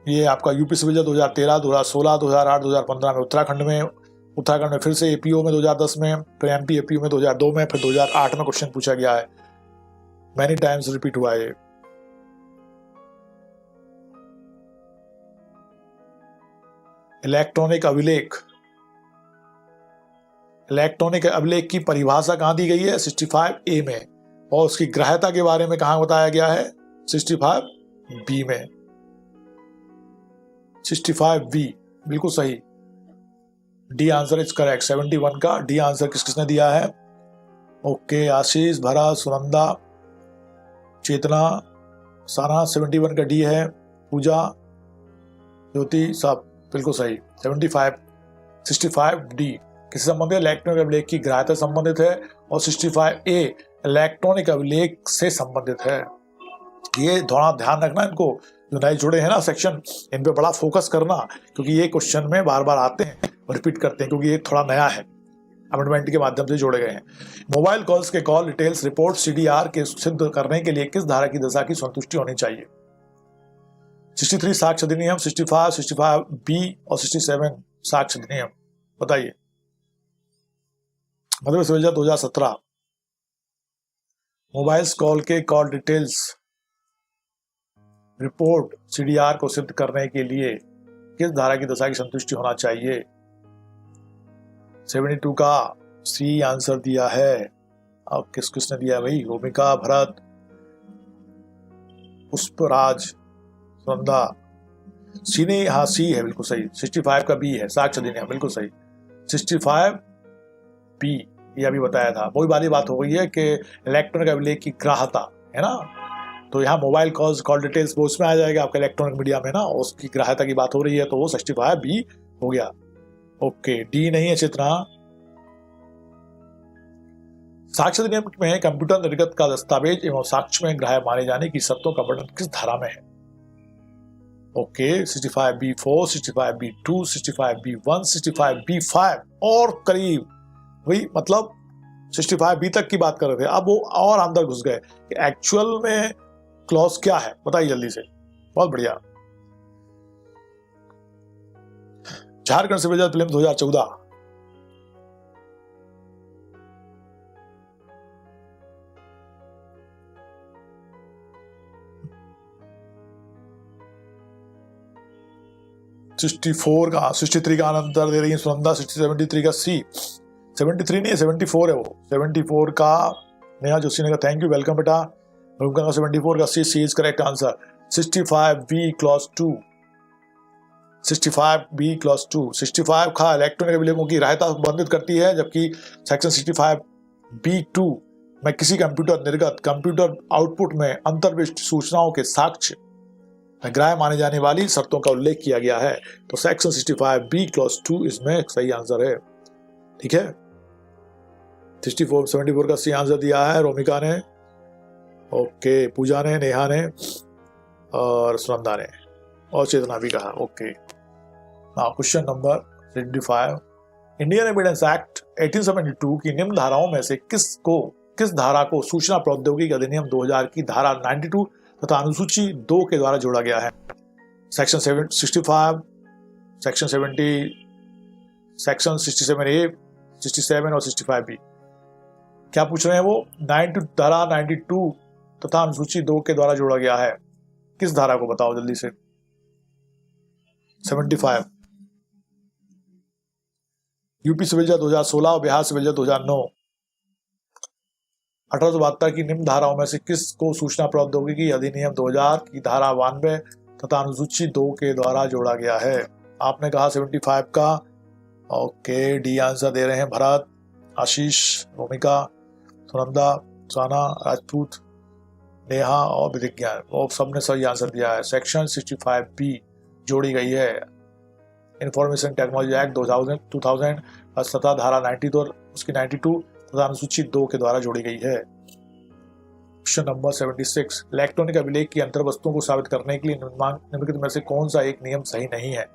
ये आपका यूपी सिविल 2013, 2016, 2008, 2015 में उत्तराखंड में फिर से एपीओ में 2010 में, फिर एमपी एपीओ में 2002 में, फिर 2008 में क्वेश्चन पूछा गया है। मैनी टाइम्स रिपीट हुआ है। इलेक्ट्रॉनिक अभिलेख की परिभाषा कहां दी गई है? 65A में। और उसकी ग्राह्यता के बारे में कहां बताया गया है? 65B में। 65B बिल्कुल सही। D answer is correct. 71 का डी आंसर किसने दिया है? ओके आशीष, भरत, सुनंदा, चेतना, सारा। 71 का डी है। पूजा, ज्योति, सब बिल्कुल सही। 65D किससे संबंधित? इलेक्ट्रॉनिक अभिलेख की ग्राह्यता संबंधित है और 65A इलेक्ट्रॉनिक अभिलेख से संबंधित है। ये थोड़ा ध्यान रखना, इनको जो नए जुड़े हैं ना सेक्शन, इन पे बड़ा फोकस करना, क्योंकि ये क्वेश्चन में बार बार आते हैं और रिपीट करते हैं, क्योंकि ये थोड़ा नया है, अमेंडमेंट के माध्यम से जोड़े गए हैं। मोबाइल कॉल्स के कॉल डिटेल्स रिपोर्ट CDR के सिद्ध करने के लिए किस धारा की दशा की संतुष्टि होनी चाहिए? 63 साक्ष्य अधिनियम, 65, 65B और 67 साक्ष्य अधिनियम। बताइए। मध्य प्रदेश विभाजन 2017 मोबाइल कॉल के कॉल डिटेल्स रिपोर्ट CDR को सिद्ध करने के लिए किस धारा की दशा की संतुष्टि होना चाहिए? 72 का सी आंसर दिया है। अब किसने दिया भाई? रोमिका, भरत, पुष्पराज, सुनंदा। सी ने, हाँ सी है बिल्कुल सही। 65 का बी है, साक्ष्य अधिनियम, बिल्कुल सही। 65B ये अभी बताया था। वही वाली बात हो गई है कि इलेक्ट्रॉनिक अभिलेख की ग्राह्यता है ना, तो यहाँ मोबाइल कॉल्स कॉल डिटेल्स वो उसमें आ जाएगा आपका इलेक्ट्रॉनिक मीडिया में ना, उसकी ग्राह्यता की बात हो रही है, तो वो 65B हो गया। ओके डी नहीं है चेतना। साक्ष्य अधिनियम में कंप्यूटर निर्गत का दस्तावेज एवं साक्ष्य में ग्राह्य माने जाने की शर्तों का वर्णन किस धारा में है? Okay 65B4, 65B2, 65B1, 65B5 और करीब वही, मतलब 65B तक की बात कर रहे थे, अब वो और अंदर घुस गए कि एक्चुअल में क्लॉज क्या है। बताइए जल्दी से। बहुत बढ़िया। झारखंड सिविल जज प्रीलिम्स 2014 64 का 63 का आंसर दे रही है सुनंदा। 73 का सी। 73 नहीं है, 74 है वो। 74 का नेहा जोशी ने कहा थैंक यू, वेलकम बेटा। 74 का C is correct answer. 65B clause 2। 65B clause 2। 65 का इलेक्ट्रॉनिक अभिलेखों की ग्राह्यता संबंधित करती है, जबकि सेक्शन 65B2 में किसी कंप्यूटर निर्गत कंप्यूटर आउटपुट में अंतर्विष्ट सूचनाओं के साक्ष्य ग्राह्य माने जाने वाली शर्तों का उल्लेख किया गया है। तो सेक्शन 65B क्लॉज 2 इसमें सही आंसर है। ठीक है। 74 का सी आंसर दिया है रोमिका ने, ओके पूजा ने, नेहा ने और सुनंदा ने और चेतना भी कहा। Okay question number 75, Indian evidence act 1872 की निम्न धाराओं में से किस धारा को सूचना प्रौद्योगिकी अधिनियम 2000 की धारा 92 तथा अनुसूची 2 के द्वारा जोड़ा गया है? सेक्शन 65, सेक्शन 70, सेक्शन 67A, 67 और 65B। क्या पूछ रहे हैं वो? धारा 92 तथा अनुसूची 2 के द्वारा जोड़ा गया है। किस धारा को बताओ जल्दी से? 75 यूपी सिविल जज 2016 और बिहार सिविल जज 2009। 1872 की निम्न धाराओं में से किस को सूचना प्रौद्योगिकी अधिनियम 2000 की धारा 92 तथा अनुसूची 2 के द्वारा जोड़ा गया है? आपने कहा 75 का। ओके, डी आंसर दे रहे हैं भरत, आशीष, भूमिका, सुनंदा, साना, राजपूत, नेहा और विधिज्ञान, वो सबने सही आंसर दिया है। सेक्शन 65B जोड़ी गई है इंफॉर्मेशन टेक्नोलॉजी एक्ट 2000 तथा धारा 92 और उसकी 92 तथा अनुसूची 2 के द्वारा जोड़ी गई है। क्वेश्चन नंबर 76, इलेक्ट्रॉनिक अभिलेख की अंतर्वस्तुओं को साबित करने के लिए निम्नलिखित में से कौन सा एक नियम सही नहीं है?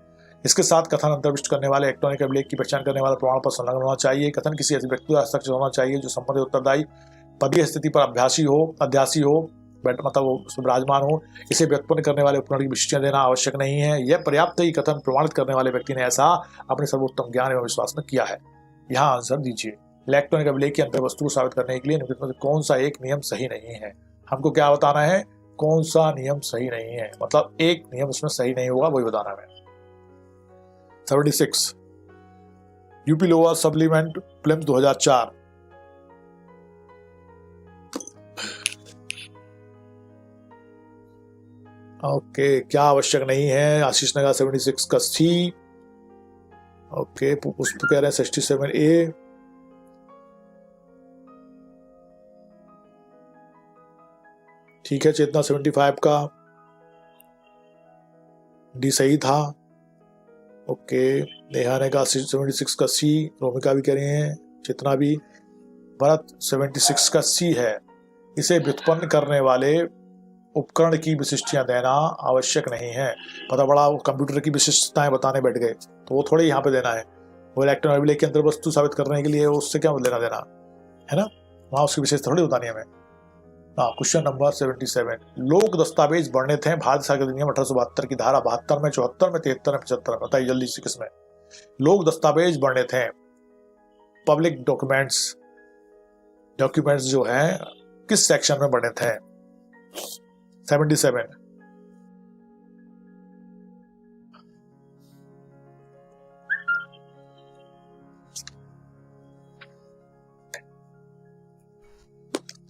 इसके साथ कथन अंतर्विष्ट करने वाले इलेक्ट्रॉनिक अभिलेख की पहचान करने वाला प्रमाण पत्र संलग्न होना चाहिए। कथन किसी ऐसे व्यक्ति का हस्ताक्षर होना चाहिए जो संबंधित उत्तरदायी पदीय स्थिति पर अध्यासी हो, मतलब वो विराजमान हो। इसे व्युत्पन्न करने वाले उपकरण की विशेषताएं देना आवश्यक नहीं है। यह पर्याप्त ही कथन प्रमाणित करने वाले व्यक्ति ने ऐसा अपने सर्वोत्तम ज्ञान एवं विश्वास में किया है। यहाँ आंसर दीजिए। इलेक्ट्रॉनिक अभिलेख की अंतर्वस्तु को साबित करने के लिए निम्नलिखित में कौन सा एक नियम सही नहीं है? हमको क्या बताना है? कौन सा नियम सही नहीं है, मतलब एक नियम उसमें सही नहीं होगा, वही बताना है। 76 UP lower supplement prelims 2004। Okay, क्या आवश्यक नहीं है? आशीष ने कहा 76 का सी। ओके, पुष्प कह रहे हैं 67A। ठीक है, चेतना 75 का डी सही था। ओके, नेहा ने कहा 76 का सी, रोमिका भी कह रही हैं, चेतना भी। भरत 76 का सी है। इसे व्युत्पन्न करने वाले उपकरण की विशिष्टताएं देना आवश्यक नहीं है। पता पड़ा वो कंप्यूटर की विशिष्टताएं बताने बैठ गए, तो वो थोड़ी यहाँ पे देना है। वो इलेक्ट्रॉनिक अभिलेख की अंतर्वस्तु साबित करने के लिए उससे क्या लेना देना है ना, वहां उसकी विशेषता थोड़ी बतानी है हमें। क्वेश्चन नंबर 77, लोक दस्तावेज वर्णित हैं भारतीय साक्षरता अधिनियम 1872 की धारा 72 में, 74 में, 73 में, 75 में। बताइए जल्दी से किसमें लोक दस्तावेज वर्णित हैं? पब्लिक डॉक्यूमेंट्स जो हैं किस सेक्शन में वर्णित हैं? 77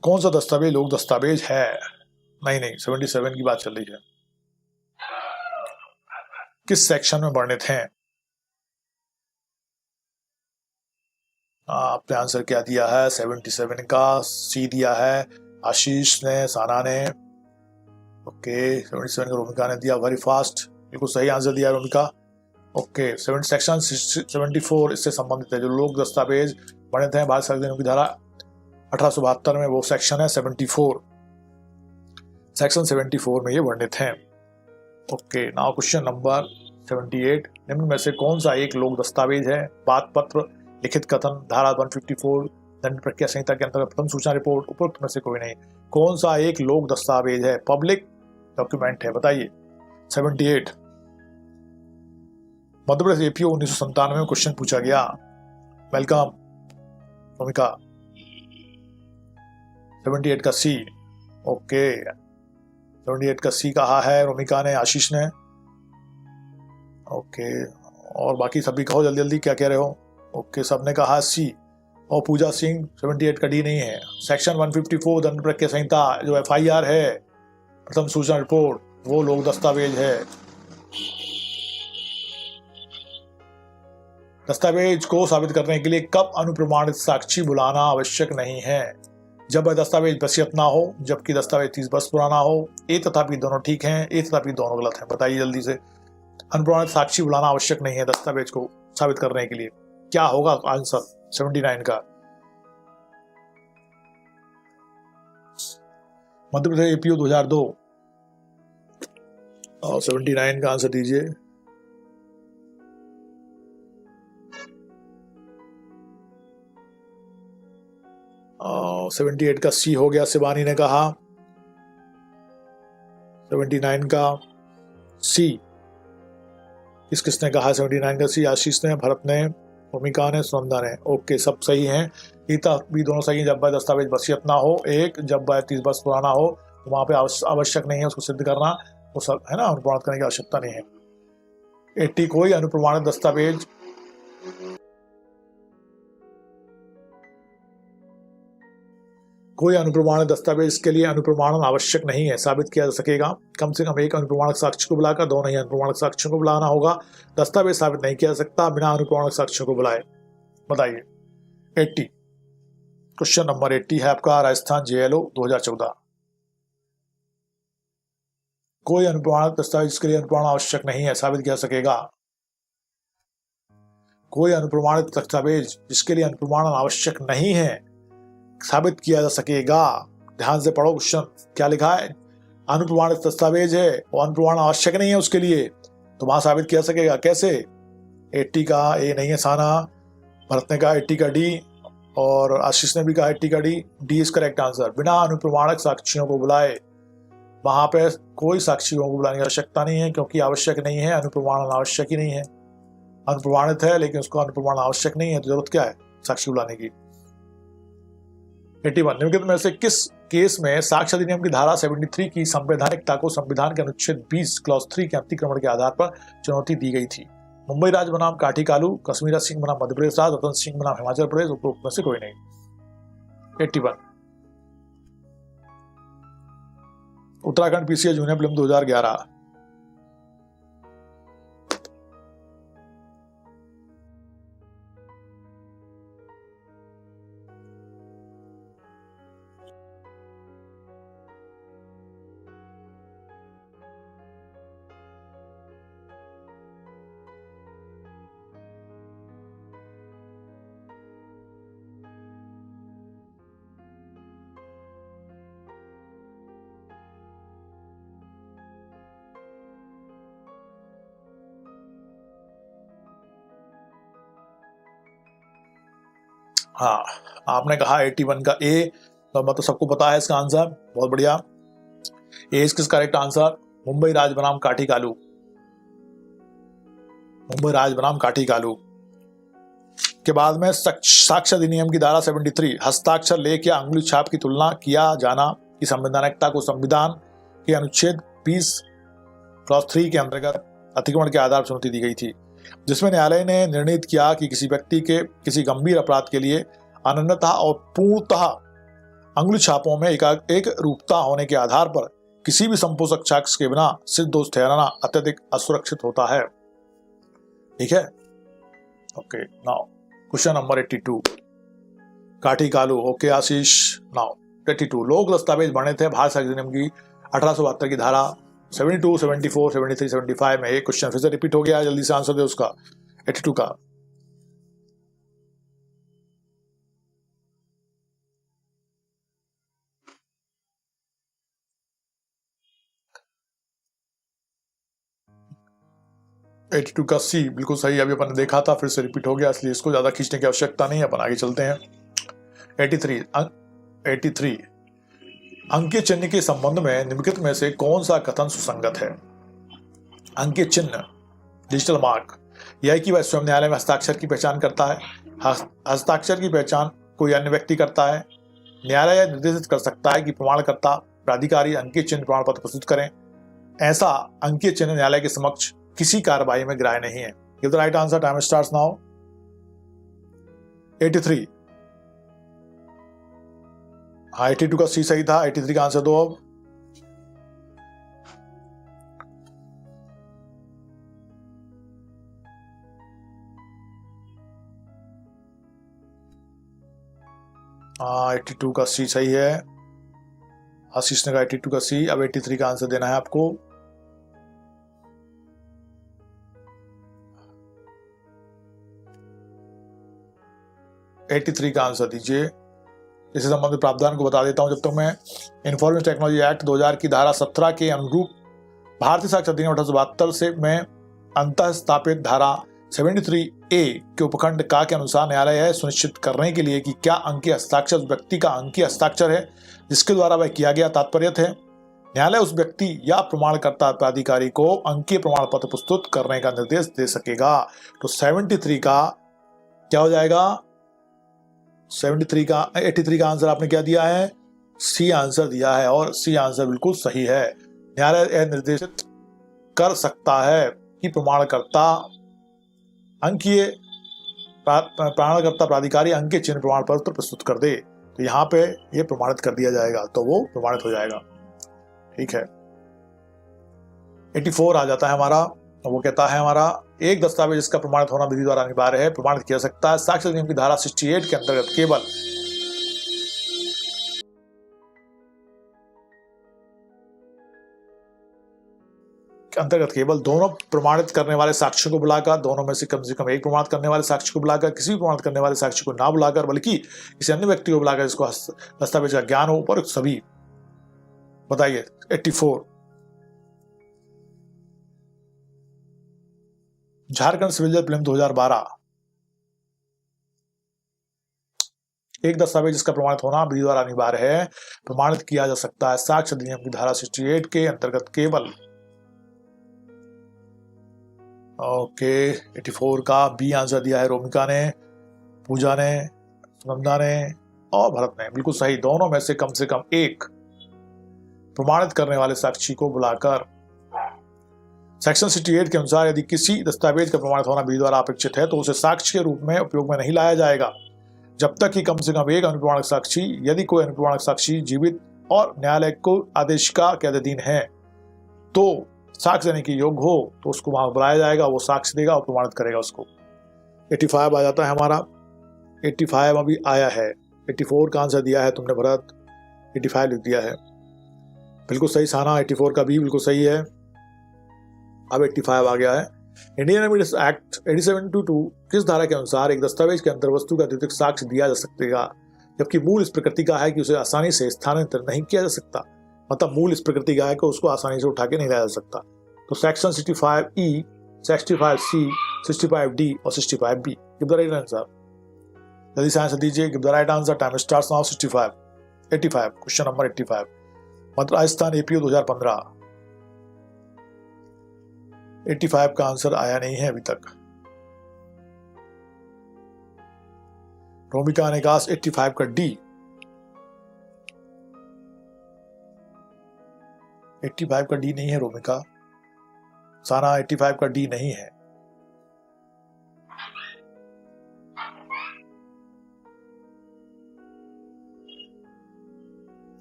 कौन सा दस्तावेज लोक दस्तावेज है? नहीं 77 की बात चल रही है। किस सेक्शन में वर्णित हैं? आपने आंसर क्या दिया है? 77 का सी दिया है आशीष ने, साना ने। ओके, 77 का रोमिका ने दिया। वेरी फास्ट, बिल्कुल सही आंसर दिया रोमिका। ओके, सेक्शन 74 इससे संबंधित है। जो लोक दस्तावेज वर्णित हैं भारत संविधान की धारा 1872 में, वो सेक्शन है 74। सेक्शन 74 में ये वर्णित हैं। ओके, नाउ क्वेश्चन नंबर 78, निम्न में से कौन सा एक लोक दस्तावेज है? बात पत्र, लिखित कथन, धारा 154 दंड प्रक्रिया संहिता के अंतर्गत प्रथम सूचना रिपोर्ट, उपरोक्त में से कोई नहीं। कौन सा एक लोक दस्तावेज है? पब्लिक डॉक्यूमेंट है, बताइए। 78 मध्य प्रदेश एपीओ 1997 में क्वेश्चन पूछा गया। वेलकम भूमिका। 78 का सी। ओके, 78 का सी कहा है रोमिका ने, आशीष ने। ओके, और बाकी सभी कहो जल्दी जल्दी क्या कह रहे हो। ओके, सबने कहा सी। और पूजा सिंह 78 का डी नहीं है। सेक्शन 154 दंड प्रक्रिया संहिता जो FIR है, प्रथम सूचना रिपोर्ट, वो लोक दस्तावेज है। दस्तावेज को साबित करने के लिए कब अनुप्रमाणित साक्षी बुलाना आवश्यक नहीं है? जब वह दस्तावेज वसीयत ना हो, जबकि दस्तावेज 30 वर्ष पुराना हो। ए तथा बी दोनों ठीक हैं, ए तथा बी दोनों गलत हैं। बताइए जल्दी से। अनुप्रमाणित साक्षी बुलाना आवश्यक नहीं है दस्तावेज को साबित करने के लिए। क्या होगा आंसर 79 का? मध्य प्रदेश एपीओ 2002 और 79 का आंसर दीजिए। और 78 का सी हो गया, शिवानी ने कहा। 79 का सी इस किसने कहा? 79 का सी आशीष ने, भरत ने, भूमिका ने, सुनंदा ने। ओके, सब सही हैं। ईता भी दोनों सही हैं। जब वह दस्तावेज वसीयत ना हो, एक जब वह 30 वर्ष पुराना हो तो वहाँ पे आवश्यक नहीं है उसको सिद्ध करना, वो सब है ना, अनुप्रमाणित करने की आवश्यकता नहीं है। 80 कोई अनुप्रमाणित दस्तावेज के लिए अनुप्रमाणन आवश्यक नहीं है, साबित किया जा सकेगा। कम से कम एक अनुप्रमाणक साक्ष्य को बुलाकर दो नहीं अनुप्रमाणक साक्ष्यों को बुलाना होगा। दस्तावेज साबित नहीं किया जा सकता बिना अनुप्रमाणक साक्ष्यों को बुलाए। बताइए। 80 क्वेश्चन नंबर 80 है आपका, राजस्थान JLO 2014। कोई अनुप्रमाणक दस्तावेज के लिए अनुप्रमाण आवश्यक नहीं है, साबित किया जा सकेगा। कोई अनुप्रमाणित दस्तावेज जिसके लिए अनुप्रमाणन आवश्यक नहीं है, साबित किया जा सकेगा। ध्यान से पढ़ो क्वेश्चन क्या लिखा है। अनुप्रमाणित दस्तावेज है और अनुप्रमाण आवश्यक नहीं है उसके लिए, तो वहां साबित किया जा सकेगा। कैसे? 80 का ए नहीं है साना, भरत ने कहा 80 का डी और आशीष ने भी कहा 80 का डी इज करेक्ट आंसर। बिना अनुप्रमाणक साक्षियों को बुलाए, वहां पे कोई साक्षियों को बुलाने की आवश्यकता नहीं है क्योंकि आवश्यक नहीं है, अनुप्रमाणन आवश्यक ही नहीं है। अनुप्रमाणित है लेकिन उसको अनुप्रमाण आवश्यक नहीं है, तो जरूरत क्या है साक्षी बुलाने की। 81 निम्नलिखित में से किस केस में साक्ष्य अधिनियम की धारा 73 की संवैधानिकता को संविधान के अनुच्छेद 20 क्लॉज 3 के अतिक्रमण के आधार पर चुनौती दी गई थी? मुंबई राज बनाम काठी कालू, कश्मीरा सिंह बनाम मध्य प्रदेश राज, रतन सिंह बनाम हिमाचल प्रदेश, उपरोक्त में से कोई नहीं। 81 उत्तराखंड PCA जूनियर प्रीलिम 2011। हाँ, आपने कहा 81 का ए, तो मतलब सबको पता है इसका आंसर। बहुत बढ़िया। ए इज करेक्ट आंसर। मुंबई राज बनाम काठी कालू, मुंबई राज बनाम काठी कालू के बाद में साक्ष्य अधिनियम की धारा 73 हस्ताक्षर लेख या अंगुली छाप की तुलना किया जाना की संवैधानिकता को संविधान के अनुच्छेद 20 क्लॉज 3 के अंतर्गत अतिक्रमण के आधार पर चुनौती दी गई थी, जिसमें न्यायालय ने निर्णित किया कि किसी व्यक्ति के किसी गंभीर अपराध के लिए अनन्यता और पूर्णतः अंगुली छापों में एक रूपता होने के आधार पर किसी भी संपोषक साक्ष्य के बिना सिद्ध दोष ठहराना अत्यधिक असुरक्षित होता है। ठीक है, ओके। नाउ क्वेश्चन नंबर 82 काठी कालू। ओके आशीष। नाउ 82 लोक दस्तावेज बने थे भारत साक्ष्य अधिनियम की 1872 की धारा 72, 74, 73, 75 में। एक क्वेश्चन फिर से रिपीट हो गया, जल्दी से आंसर दे उसका। 82 का 82 का सी बिल्कुल सही। अभी अपन ने देखा था, फिर से रिपीट हो गया, इसलिए इसको ज्यादा खींचने की आवश्यकता नहीं है, अपन आगे चलते हैं। 83 अंकीय चिन्ह के संबंध में निम्नलिखित में से कौन सा कथन सुसंगत है? अंकीय चिन्ह डिजिटल मार्क यह कि वह स्वयं न्यायालय में हस्ताक्षर की पहचान करता है। हस्ताक्षर की पहचान कोई अन्य व्यक्ति करता है। न्यायालय निर्देशित कर सकता है कि प्रमाणकर्ता प्राधिकारी अंकीय चिन्ह प्रमाण पत्र प्रस्तुत करें। ऐसा अंकीय चिन्ह न्यायालय के समक्ष किसी कार्रवाई में ग्राह्य नहीं है। Give the right answer, time starts now. 83 हाँ, 82 का सी सही था। 83 का आंसर दो अब। हाँ, 82 का सी सही है। आशीष ने कहा 82 का सी। अब 83 का आंसर देना है आपको। एटी 83 का आंसर दीजिए। इससे संबंधित प्रावधान को बता देता हूं जब तक मैं। इंफॉर्मेशन टेक्नोलॉजी एक्ट 2000 की धारा 17 के अनुरूप भारतीय साक्ष्य अधिनियम 1872 से में अंतः स्थापित धारा 73A के उपखंड का के अनुसार न्यायालय यह सुनिश्चित करने के लिए कि क्या अंकीय हस्ताक्षर व्यक्ति का अंकीय हस्ताक्षर है जिसके द्वारा वह किया गया तात्पर्य है। न्यायालय उस व्यक्ति या प्रमाणकर्ता प्राधिकारी को अंकीय प्रमाण पत्र प्रस्तुत करने का निर्देश दे सकेगा। तो 73 का क्या हो जाएगा? 83 का आंसर आपने क्या दिया है? सी आंसर दिया है और सी आंसर बिल्कुल सही है। न्यायालय यह निर्देशित कर सकता है कि प्रमाणकर्ता प्राधिकारी अंकीय चिन्ह प्रमाण पत्र प्रस्तुत कर दे। तो यहाँ पे ये प्रमाणित कर दिया जाएगा, तो वो प्रमाणित हो जाएगा। ठीक है, 84 आ जाता है हमारा। वो कहता है हमारा एक दस्तावेज जिसका प्रमाणित होना विधि द्वारा अनिवार्य है प्रमाणित किया सकता है साक्ष्य अधिनियम की धारा 68 के अंतर्गत केवल दोनों प्रमाणित करने वाले साक्ष्यों को बुलाकर, दोनों में से कम एक प्रमाणित करने वाले साक्ष्य को बुलाकर, किसी भी प्रमाणित करने वाले साक्ष्य को ना बुलाकर, बल्कि किसी अन्य व्यक्ति को बुलाकर जिसको दस्तावेज का ज्ञान हो, ऊपर सभी। बताइए 84। झारखंड सिविल जज प्रीलिम 2012। एक दस्तावेज जिसका प्रमाणित होना विधि द्वारा अनिवार्य है प्रमाणित किया जा सकता है साक्ष्य अधिनियम की धारा 68 के अंतर्गत केवल। ओके, 84 का बी आंसर दिया है रोमिका ने, पूजा ने, सुनंदा ने और भरत ने। बिल्कुल सही। दोनों में से कम एक प्रमाणित करने वाले साक्षी को बुलाकर। सेक्शन 68 के अनुसार यदि किसी दस्तावेज का प्रमाणित होना विधि द्वारा अपेक्षित है तो उसे साक्ष्य के रूप में उपयोग में नहीं लाया जाएगा जब तक कि कम से कम एक अनुप्रमाणक साक्षी, यदि कोई अनुप्रमाणक साक्षी जीवित और न्यायालय को आदेशिका के अधीन है तो साक्ष्य देने के योग्य हो तो उसको वहां बुलाया जाएगा, वो साक्ष्य देगा और प्रमाणित करेगा उसको। 85 आ जाता है हमारा। 85 अभी आया है। 84 का आंसर दिया है तुमने भरत, 85 लिख दिया है। बिल्कुल सही साना, 84 का भी बिल्कुल सही है। अब 85 आ गया है। इंडियन एविडेंस एक्ट 8722 किस धारा के अनुसार एक दस्तावेज के अंतर वस्तु का द्वितीयक साक्ष्य दिया जा सकेगा जबकि मूल इस प्रकृति का है कि उसे आसानी से स्थानांतरित नहीं किया जा सकता। मतलब मूल इस प्रकृति का है कि उसको आसानी से उठा के नहीं लाया जा सकता। तो सेक्शन 65E, 65C, 65D और 65B। Give the right answer. जल्दी से आंसर दीजिए। Give the right answer. Time starts now. 85 question number 85। Madhya Rajasthan APO 2015। 85 का आंसर आया नहीं है अभी तक। रोमिका ने कहा 85 का डी। 85 का डी नहीं है रोमिका। साना 85 का डी नहीं है।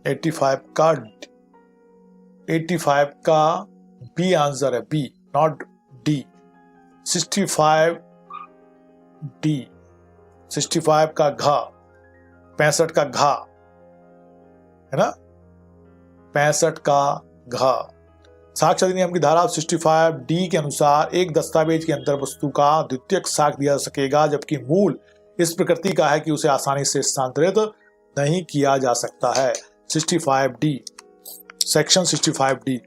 एट्टी फाइव का बी आंसर है, बी नॉट डी। 65 डी। 65 का घा, 65 का घा है ना, 65 का घा। साक्ष्य अधिनियम की धारा 65D के अनुसार एक दस्तावेज के अंतर वस्तु का द्वितीयक साक्ष्य दिया जा सकेगा जबकि मूल इस प्रकृति का है कि उसे आसानी से स्थानांतरित नहीं किया जा सकता है। 65D, section 65D।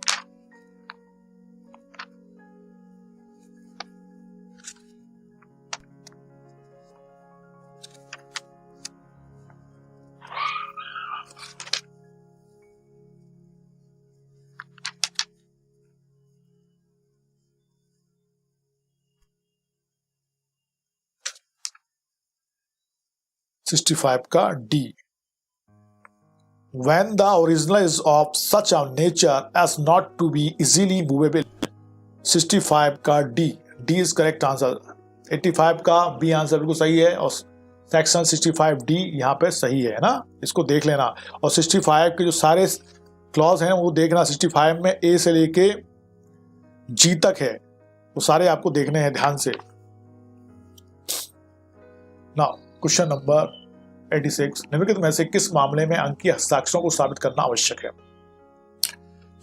का D. When the original is of such a nature as not to be easily movable. 65 का D. D is correct answer. 85 का B आंसर बिल्कुल सही है और सेक्शन 65D यहाँ पे सही है ना, इसको देख लेना। और 65 के जो सारे क्लॉज हैं वो देखना। 65 में A से लेके G तक है, वो सारे आपको देखने हैं ध्यान से। Now question number 86। निम्नलिखित में से किस मामले में अंकीय हस्ताक्षरों को साबित करना आवश्यक है?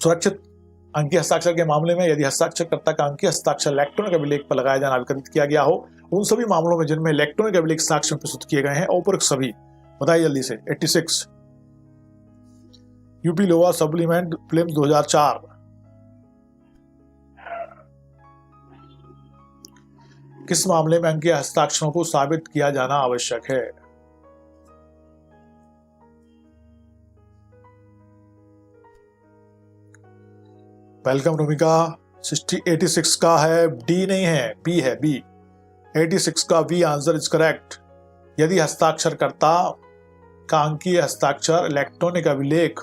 सुरक्षित अंकीय हस्ताक्षर के मामले में यदि हस्ताक्षरकर्ता का अंकीय हस्ताक्षर इलेक्ट्रॉनिक अभिलेख पर लगाया जाना विकल्पित किया गया हो, उन सभी मामलों में जिनमें इलेक्ट्रॉनिक अभिलेख साक्ष्य प्रस्तुत किए गए हैं उपरोक्त सभी। बताइए जल्दी से। 86 यूपी लोअर सप्लीमेंट प्रीलिम्स 2004। किस मामले में अंकीय हस्ताक्षरों को साबित किया जाना आवश्यक है? वेलकम रूमिका। 86 का है, डी नहीं है, बी है, बी। 86 का बी आंसर इज करेक्ट। यदि हस्ताक्षरकर्ता का अंकीय हस्ताक्षर इलेक्ट्रॉनिक अभिलेख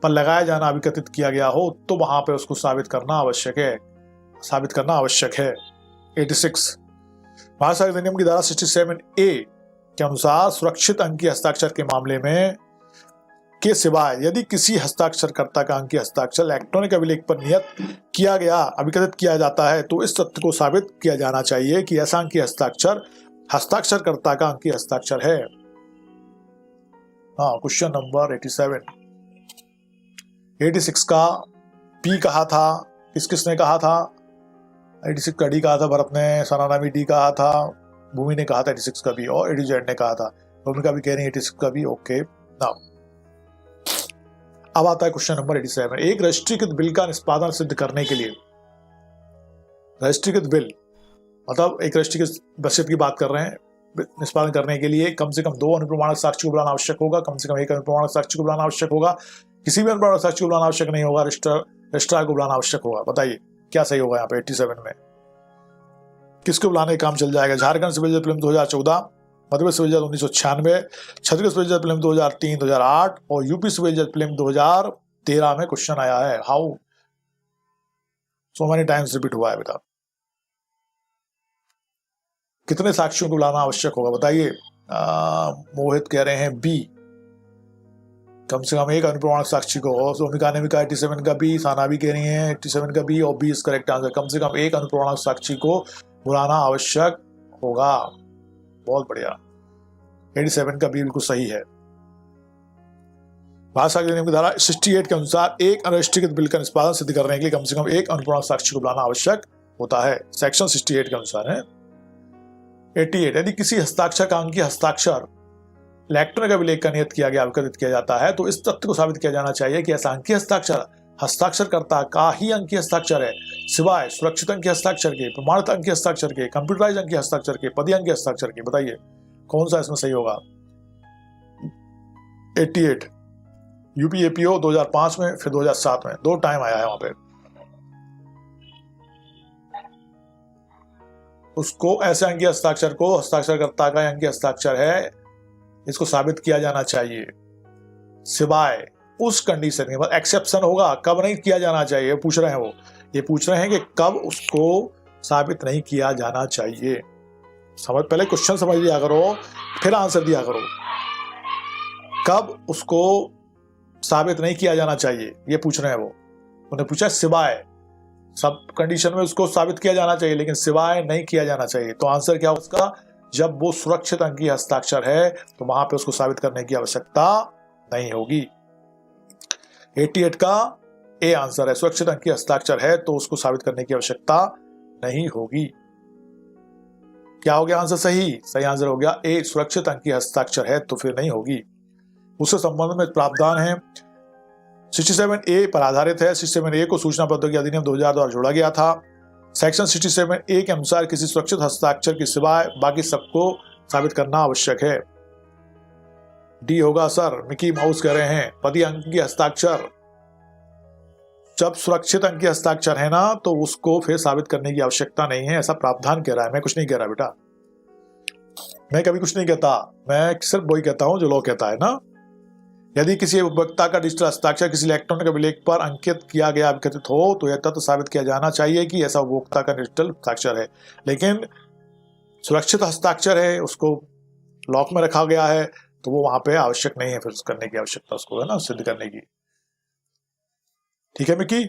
पर लगाया जाना अभिकथित किया गया हो तो वहां पे उसको साबित करना आवश्यक है, 86। भारत संविधान अधिनियम की धारा 67A के अनुसार सुरक्षित अंकीय हस्ताक्षर के मामले में के सिवाय यदि किसी हस्ताक्षरकर्ता का अंकीय हस्ताक्षर इलेक्ट्रॉनिक अभिलेख पर नियत किया गया अभिकथित किया जाता है तो इस तथ्य को साबित किया जाना चाहिए कि ऐसा अंकीय हस्ताक्षर हस्ताक्षरकर्ता का अंकीय हस्ताक्षर है। हाँ, क्वेश्चन नंबर 86 का पी कहा था, किसने कहा था? 86 का डी कहा था भरत ने, सनाना भी डी कहा था, भूमि ने कहा था 86 का बी और एडीजेड ने कहा था। भूमिका भी कह रही है 86 का बी। ओके, नाउ अब आता है क्वेश्चन नंबर 87। एक राष्ट्रीयकृत बिल का निष्पादन सिद्ध करने के लिए, राष्ट्रीयकृत बिल मतलब एक राष्ट्रीयकृत बजट की बात कर रहे हैं, निष्पादन करने के लिए कम से कम 2 अनुप्रमाणक साक्ष्य को बुलाना आवश्यक होगा, कम से कम 1 अनुप्रमाणक साक्ष्य को बुलाना आवश्यक होगा, किसी भी अनुप्रमाणक साक्ष्य को बुलाना आवश्यक नहीं होगा, रजिस्ट्रार को बुलाना आवश्यक होगा। बताइए क्या सही होगा यहाँ पे 87 में? किसको बुलाने का काम चल जाएगा? झारखंड सिविल जज प्रीलिम 2014, मध्य प्रदेश सिविल जज 1996, छत्तीसगढ़ सिविल जज प्रीलिम 2003, 2008 और यूपी सिविल जज प्रीलिम 2013 में क्वेश्चन आया है। How so many times repeat हुआ है बेटा? कितने साक्ष्यों को बुलाना आवश्यक होगा बताइए? मोहित कह रहे हैं बी, कम से कम 1 अनुप्रमाणक साक्षी को। सोमिका ने भी कहा 87 का बी, साना भी कह रही है 87 का बी और बी इज करेक्ट आंसर। कम से कम 1 अनुप्रमाणक साक्षी को बुलाना आवश्यक होगा। बहुत बढ़िया, 87 का बी बिल्कुल सही है। भारत संविधान अधिनियम की धारा 68 के अनुसार एक अराष्ट्रीयकृत बिल का निष्पादन सिद्ध करने के लिए कम से कम 1 अनुप्रमाणक साक्षी को बुलाना आवश्यक होता है, सेक्शन 68 के अनुसार है। 88, यदि किसी हस्ताक्षर का अंकीय हस्ताक्षर इलेक्ट्रॉनिक अभिलेख का नियत किया गया अभिकथित किया जाता है तो इस तथ्य को साबित किया जाना चाहिए कि ऐसा अंकीय हस्ताक्षर हस्ताक्षरकर्ता का ही अंकीय हस्ताक्षर है, सिवाय सुरक्षित अंकीय हस्ताक्षर के, प्रमाणित अंकीय हस्ताक्षर के, कंप्यूटराइज अंकीय हस्ताक्षर के, पदी अंकीय हस्ताक्षर के। बताइए कौन सा इसमें सही होगा? 88 यूपी एपीओ 2005 में, फिर 2007 में, 2 टाइम आया है वहां पे। उसको ऐसे अंकीय हस्ताक्षर को हस्ताक्षरकर्ता का अंकीय हस्ताक्षर है, इसको साबित किया जाना चाहिए, सिवाय उस कंडीशन के बाद एक्सेप्शन होगा, कब नहीं किया जाना चाहिए पूछ रहे हैं वो। ये पूछ रहे हैं कि कब उसको साबित नहीं किया जाना चाहिए। समझ, पहले क्वेश्चन समझ लिया करो फिर आंसर दिया करो। कब उसको साबित नहीं किया जाना चाहिए ये पूछ रहे हैं वो। उन्हें पूछा सिवाय, सब कंडीशन में उसको साबित किया जाना चाहिए लेकिन सिवाय नहीं किया जाना चाहिए। तो आंसर क्या उसका? जब वो सुरक्षित अंकीय हस्ताक्षर है तो वहां पे उसको साबित करने की आवश्यकता नहीं होगी। 88 का ए आंसर है, सुरक्षित अंकीय हस्ताक्षर है तो उसको साबित करने की आवश्यकता नहीं होगी। क्या हो गया आंसर? सही आंसर हो गया ए, सुरक्षित अंकीय हस्ताक्षर है तो फिर नहीं होगी। उससे संबंध में प्रावधान है 67A पर आधारित है। 67A को सूचना प्रौद्योगिकी अधिनियम 2000 द्वारा जोड़ा गया था। सेक्शन 67A के अनुसार किसी सुरक्षित हस्ताक्षर के सिवाय बाकी सबको साबित करना आवश्यक है। डी होगा सर, मिकी माउस कह रहे हैं पदी अंकीय हस्ताक्षर। जब सुरक्षित अंकीय हस्ताक्षर है ना तो उसको फिर साबित करने की आवश्यकता नहीं है, ऐसा प्रावधान कह रहा है। मैं कुछ नहीं कह रहा बेटा, मैं कभी कुछ नहीं कहता, मैं सिर्फ वही कहता हूं जो लॉ कहता है ना। यदि किसी उपभोक्ता का डिजिटल हस्ताक्षर किसी इलेक्ट्रॉनिक अभिलेख पर अंकित किया गया अभिकथित हो तो यह तथ्य साबित किया जाना चाहिए कि ऐसा उपभोक्ता का डिजिटल हस्ताक्षर है। लेकिन सुरक्षित हस्ताक्षर है, उसको लॉक में रखा गया है तो वो वहां पे आवश्यक नहीं है फिर करने की आवश्यकता उसको, है ना, सिद्ध करने की। ठीक है मिकी?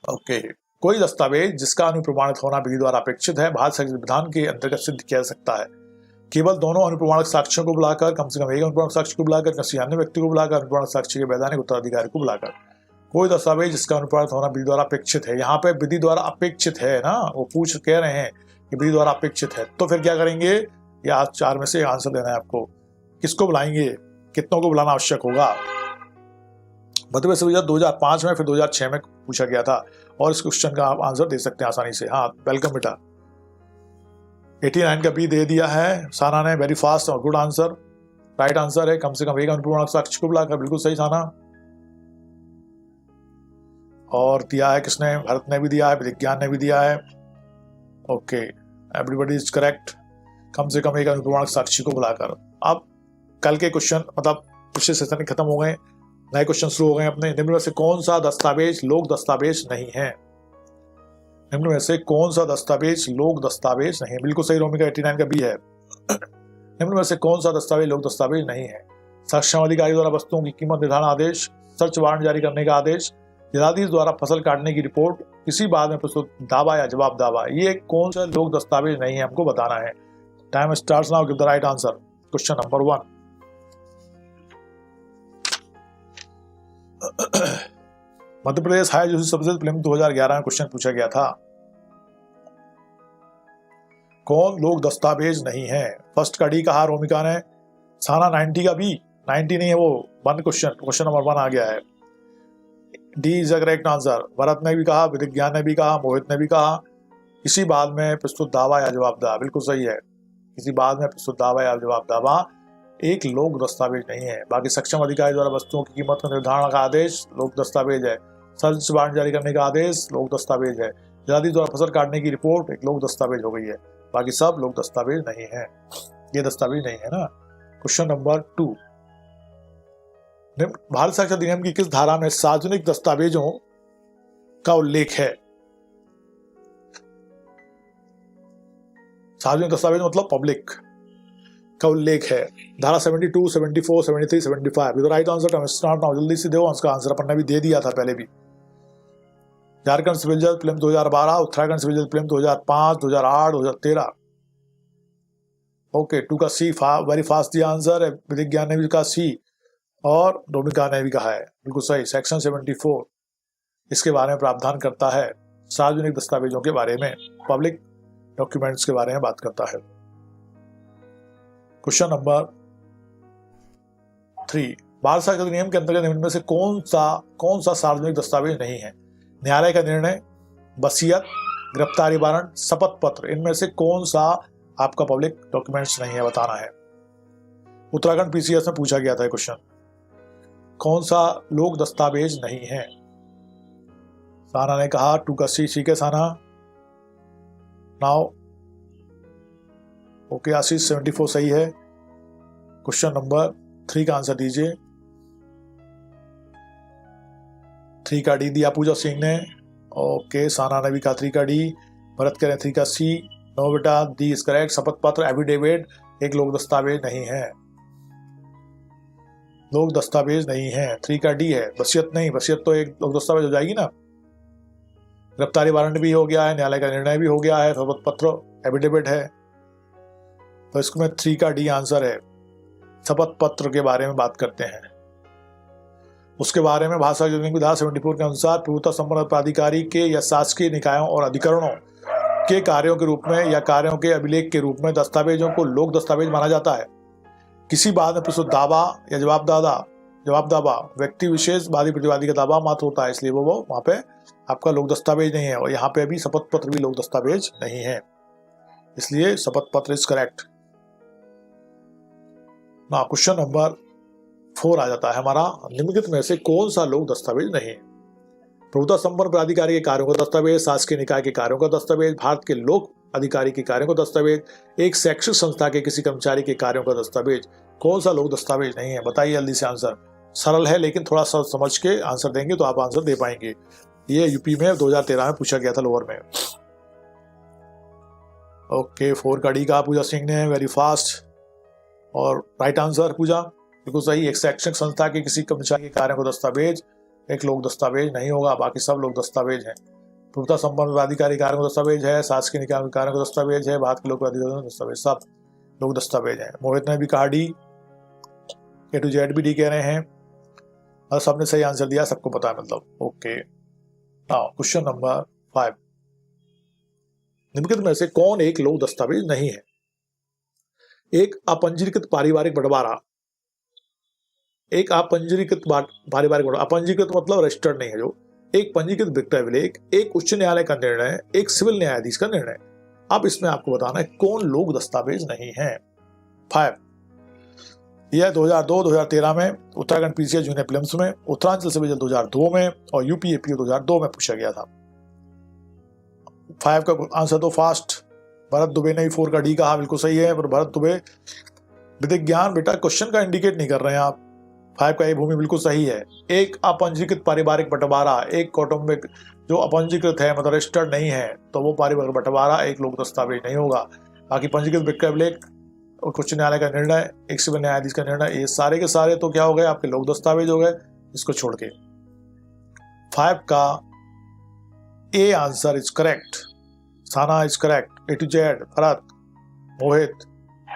ओके। कोई दस्तावेज जिसका अनुप्रमाणित होना विधि द्वारा अपेक्षित है भारत संविधान के अंतर्गत सिद्ध किया जा सकता है केवल दोनों अनुप्रमाणक साक्ष्यों को बुलाकर, कम से कम 1 अनुप्रमाणक साक्ष्य को बुलाकर, किसी अन्य व्यक्ति को बुलाकर, अनुप्रमाणक साक्ष्य के वैधानिक उत्तराधिकारी को बुलाकर। कोई दस्तावेज जिसका अनुप्रमाणित होना विधि द्वारा अपेक्षित है, यहाँ पे विधि द्वारा अपेक्षित है ना, वो कह रहे हैं कि विधि द्वारा अपेक्षित है तो फिर क्या करेंगे? या 4 में से आंसर देना है आपको। किसको बुलाएंगे, कितनों को बुलाना आवश्यक होगा? मध्य प्रदेश सिविल जज 2005 में, फिर 2006 में पूछा गया था और इस क्वेश्चन का आप आंसर दे सकते हैं आसानी से। हाँ वेलकम बेटा। 89 का बी दे दिया है साना ने, वेरी फास्ट और गुड आंसर, राइट आंसर है। कम से कम 1 अनुप्रमाणक साक्ष्य को बुलाकर, बिल्कुल सही साना। और दिया है किसने? भरत ने भी दिया है, विज्ञान ने भी दिया है। Okay, everybody is correct. कम से कम एक अनुप्रमाणक साक्षी को बुलाकर। अब कल के क्वेश्चन मतलब पिछले सेशन खत्म हो गए, नए क्वेश्चन शुरू हो गए अपने। निम्न में से कौन सा दस्तावेज लोक दस्तावेज नहीं है? निम्न में से कौन सा दस्तावेज लोक दस्तावेज नहीं है? बिल्कुल सही, रोमिका 89 का बी है। निम्न में से कौन सा दस्तावेज लोक दस्तावेज नहीं है? सक्षम अधिकारी द्वारा वस्तुओं की कीमत निर्धारण आदेश, सर्च वारंट जारी करने का आदेश, जिलाधीश द्वारा फसल काटने की रिपोर्ट, किसी बाद में प्रस्तुत दावा या जवाब दावा। ये कौन सा लोक दस्तावेज नहीं है, हमको बताना है। Time starts now, give the right answer. Question number 1। Madhya Pradesh high education subject prelim 2011 में क्वेश्चन पूछा गया था। कौन लोक दस्तावेज नहीं है? फर्स्ट का डी कहा रोमिका ने, साना 90 का बी। 90 नहीं है वो, क्वेश्चन नंबर 1 आ गया है। D is the correct answer. Bharat ने भी कहा, विज्ञान ने भी कहा, मोहित ने भी कहा। किसी बाद में प्रस्तुत दावा या जवाब दावा, बिल्कुल सही है। किसी बाद में प्रस्तुत दावा या जवाब दावा एक लोक दस्तावेज नहीं है। बाकी सक्षम अधिकारी द्वारा वस्तुओं की कीमत का निर्धारण का आदेश लोक दस्तावेज है। सर्च वारंट जारी करने का आदेश लोक दस्तावेज है। जिलाधीश द्वारा फसल काटने की रिपोर्ट एक लोक दस्तावेज हो गई है। बाकी सब लोक दस्तावेज नहीं है, ये दस्तावेज नहीं है ना। Question number 2। भारत साक्षरता अधिनियम की किस धारा में सार्वजनिक दस्तावेजों का उल्लेख है? सार्वजनिक दस्तावेज मतलब पब्लिक का उल्लेख है। धारा 72, 74, 73, 75। With right answer time start now. जल्दी से दो उसका आंसर, अपन ने भी दे दिया था पहले भी। झारखंड सिविल जज प्रीलिम 2012, उत्तराखंड सिविल जज प्रीलिम 2005, 2008, 2013। ओके, 2 का सी वेरी फास्ट दिया आंसर है। विज्ञान ने भी कहा सी और रोमिका ने भी कहा है, बिल्कुल सही। सेक्शन 74 इसके बारे में प्रावधान करता है, सार्वजनिक दस्तावेजों के बारे में, पब्लिक डॉक्यूमेंट्स के बारे में बात करता है। Question number 3। भारत साक्षरता अधिनियम के अंतर्गत निम्न में से कौन सा सार्वजनिक दस्तावेज नहीं है? न्यायालय का निर्णय, वसीयत, गिरफ्तारी वारंट, शपथ पत्र। इनमें से कौन सा आपका पब्लिक डॉक्यूमेंट्स नहीं है, बताना है। उत्तराखंड पीसीएस में पूछा गया था क्वेश्चन, कौन सा लोक दस्तावेज नहीं है? साना ने कहा 2 का सी। ठीक है साना। नाउ ओके आशीष 74 सही है। क्वेश्चन नंबर 3 का आंसर दीजिए। 3 का डी दिया पूजा सिंह ने। ओके, साना ने भी कहा 3 का डी। भरत कह रहे 3 का सी। नो बेटा, डी इज करेक्ट। शपथ पत्र एफिडेविट एक लोक दस्तावेज नहीं है, लोक दस्तावेज नहीं है। 3 का डी है। वसीयत नहीं, वसीयत तो एक लोक दस्तावेज हो जाएगी ना। गिरफ्तारी वारंट भी हो गया है, न्यायालय का निर्णय भी हो गया है, शपथ पत्र एफिडेविट है, तो इसमें 3 का डी आंसर है। शपथ पत्र के बारे में बात करते हैं, उसके बारे में भाषा की धारा 74 के अनुसार पूर्वता संपन्न प्राधिकारी के या शासकीय निकायों और अधिकरणों के कार्यों के रूप में या कार्यों के अभिलेख के रूप में दस्तावेजों को लोक दस्तावेज माना जाता है। किसी बाद में प्रस्तुत दावा या जवाब दावा व्यक्ति विशेष वादी प्रतिवादी का दावा मात्र होता है, इसलिए वो वहां पे आपका लोक दस्तावेज नहीं है। और यहाँ पे अभी शपथ पत्र भी लोक दस्तावेज नहीं है, इसलिए शपथ पत्र इज करेक्ट ना। क्वेश्चन नंबर 4 आ जाता है हमारा, निम्नलिखित में से कौन सा लोक दस्तावेज नहीं है? प्रभुता संपन्न प्राधिकारी के कार्यों का दस्तावेज, शासकीय निकाय के कार्यों का दस्तावेज, भारत के लोक अधिकारी के कार्यों का दस्तावेज, एक शैक्षिक संस्था के किसी कर्मचारी के कार्यों का दस्तावेज। कौन सा लोक दस्तावेज नहीं है? बताइए जल्दी से आंसर। सरल है लेकिन थोड़ा सा समझ के आंसर देंगे तो आप आंसर दे पाएंगे। ये यूपी में 2013 में पूछा गया था लोअर में। ओके, 4 का डी कहा पूजा सिंह ने, वेरी फास्ट और राइट आंसर पूजा, बिल्कुल सही। एक शैक्षिक संस्था के किसी कर्मचारी के कार्यों का दस्तावेज एक लोक दस्तावेज नहीं होगा, बाकी सब लोक दस्तावेज हैं। प्रभुता संपन्न प्राधिकारी कार्यों का दस्तावेज है, शासकीय निकाय के कार्यों का दस्तावेज है, भारत के लोक अधिकारियों का दस्तावेज, सब लोक दस्तावेज हैं। मोहित ने भी कहा डी, ए टू जेड भी डी कह रहे हैं, और सबने सही आंसर दिया, सबको पता है मतलब। Okay, question number 5। निम्नलिखित में से कौन एक लोक दस्तावेज नहीं है? एक अपंजीकृत पारिवारिक बंटवारा, एक अपंजीकृत पारिवारिक बंटवारा, अपंजीकृत मतलब रजिस्टर्ड नहीं है जो, एक पंजीकृत विक्रय अभिलेख, एक उच्च न्यायालय का निर्णय, एक सिविल न्यायाधीश का निर्णय। अब इसमें आपको बताना है कौन लोक दस्तावेज नहीं है। 5 यह 2002 2013 में, उत्तराखंड पीसीएस जूनियर प्रीलिम्स में, उत्तरांचल सिविल जज 2002 में और यूपी एपीओ 2002 में पूछा गया था। 5 का आंसर दो फास्ट। भरत दुबे ने 4 का डी कहा, बिल्कुल सही है। पर भरत दुबे विधिक ज्ञान बेटा क्वेश्चन का इंडिकेट नहीं कर रहे हैं आप। 5 का ये भूमि बिल्कुल सही है। एक अपंजीकृत पारिवारिक बंटवारा, एक कौटुंबिक जो अपंजीकृत है मतलब रजिस्टर्ड नहीं है तो वो पारिवारिक बंटवारा एक लोक दस्तावेज नहीं होगा। बाकी पंजीकृत विक्रय अभिलेख और उच्च न्यायालय का निर्णय, एक सिविल न्यायाधीश का निर्णय, ये सारे के सारे तो क्या हो गए आपके लोक दस्तावेज हो गए, इसको छोड़ के। 5 का A answer is correct. Sana is correct. A to Z, Bharat, Mohit,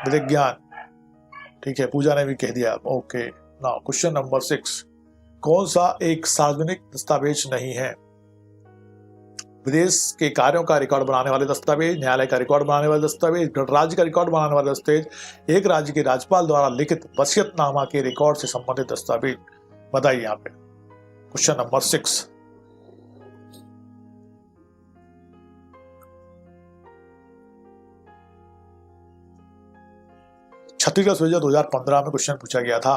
विधिक ज्ञान, ठीक है। पूजा ने भी कह दिया। ओके, नाउ क्वेश्चन नंबर 6, कौन सा एक सार्वजनिक दस्तावेज नहीं है? विदेश के कार्यों का रिकॉर्ड बनाने वाले दस्तावेज, न्यायालय का रिकॉर्ड बनाने वाले दस्तावेज, राज्य का रिकॉर्ड बनाने वाले दस्तावेज, एक राज्य के राज्यपाल द्वारा लिखित वसीयतनामा के रिकॉर्ड से संबंधित दस्तावेज। बताइए यहाँ पे क्वेश्चन नंबर 6। छत्तीसगढ़ सिविल जज 2015 में क्वेश्चन पूछा गया था।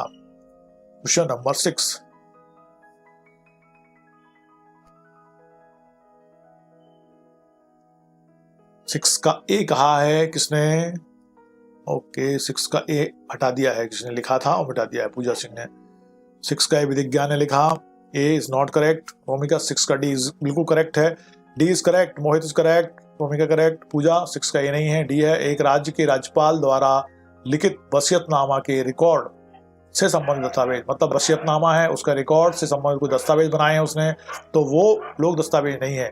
क्वेश्चन नंबर 6, सिक्स का ए कहा है किसने? ओके, 6 का ए हटा दिया है, किसने लिखा था और हटा दिया है, पूजा सिंह ने। 6 का ए विधिक ज्ञान ने लिखा, ए इज नॉट करेक्ट। भूमिका 6 का डी बिल्कुल करेक्ट है। D is correct, Mohit is correct, भूमिका करेक्ट, पूजा 6 का ए नहीं है, डी है। एक राज्य के राज्यपाल द्वारा लिखित वसीयतनामा के रिकॉर्ड से संबंधित दस्तावेज, मतलब वसीयतनामा है उसका रिकॉर्ड से संबंधित कोई दस्तावेज बनाए हैं उसने, तो वो लोक दस्तावेज नहीं है।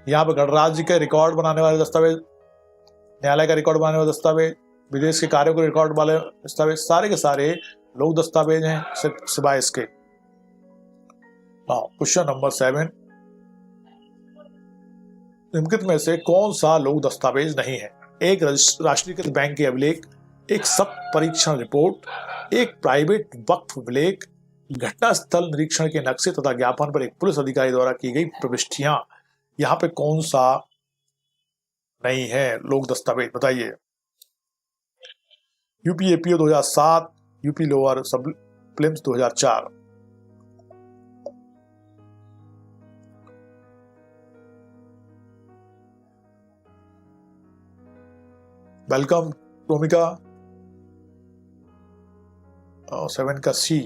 यहाँ पे गणराज्य के रिकॉर्ड बनाने वाले दस्तावेज, न्यायालय का रिकॉर्ड बनाने वाले दस्तावेज, विदेश के कार्यों के रिकॉर्ड वाले दस्तावेज, सारे के सारे लोक दस्तावेज हैं सिवाय इसके। क्वेश्चन नंबर 7, निम्नलिखित में से कौन सा लोक दस्तावेज नहीं है? एक राष्ट्रीयकृत बैंक के अभिलेख, एक सब परीक्षण रिपोर्ट, एक प्राइवेट वक्फ अभिलेख, घटनास्थल निरीक्षण के नक्शे तथा ज्ञापन पर एक पुलिस अधिकारी द्वारा की गई प्रविष्टियां। यहाँ पे कौन सा नहीं है लोक दस्तावेज? बताइए। यूपी एपीओ 2007, यूपी लोअर सब प्रीलिम्स 2004। वेलकम भूमिका। 7 का सी,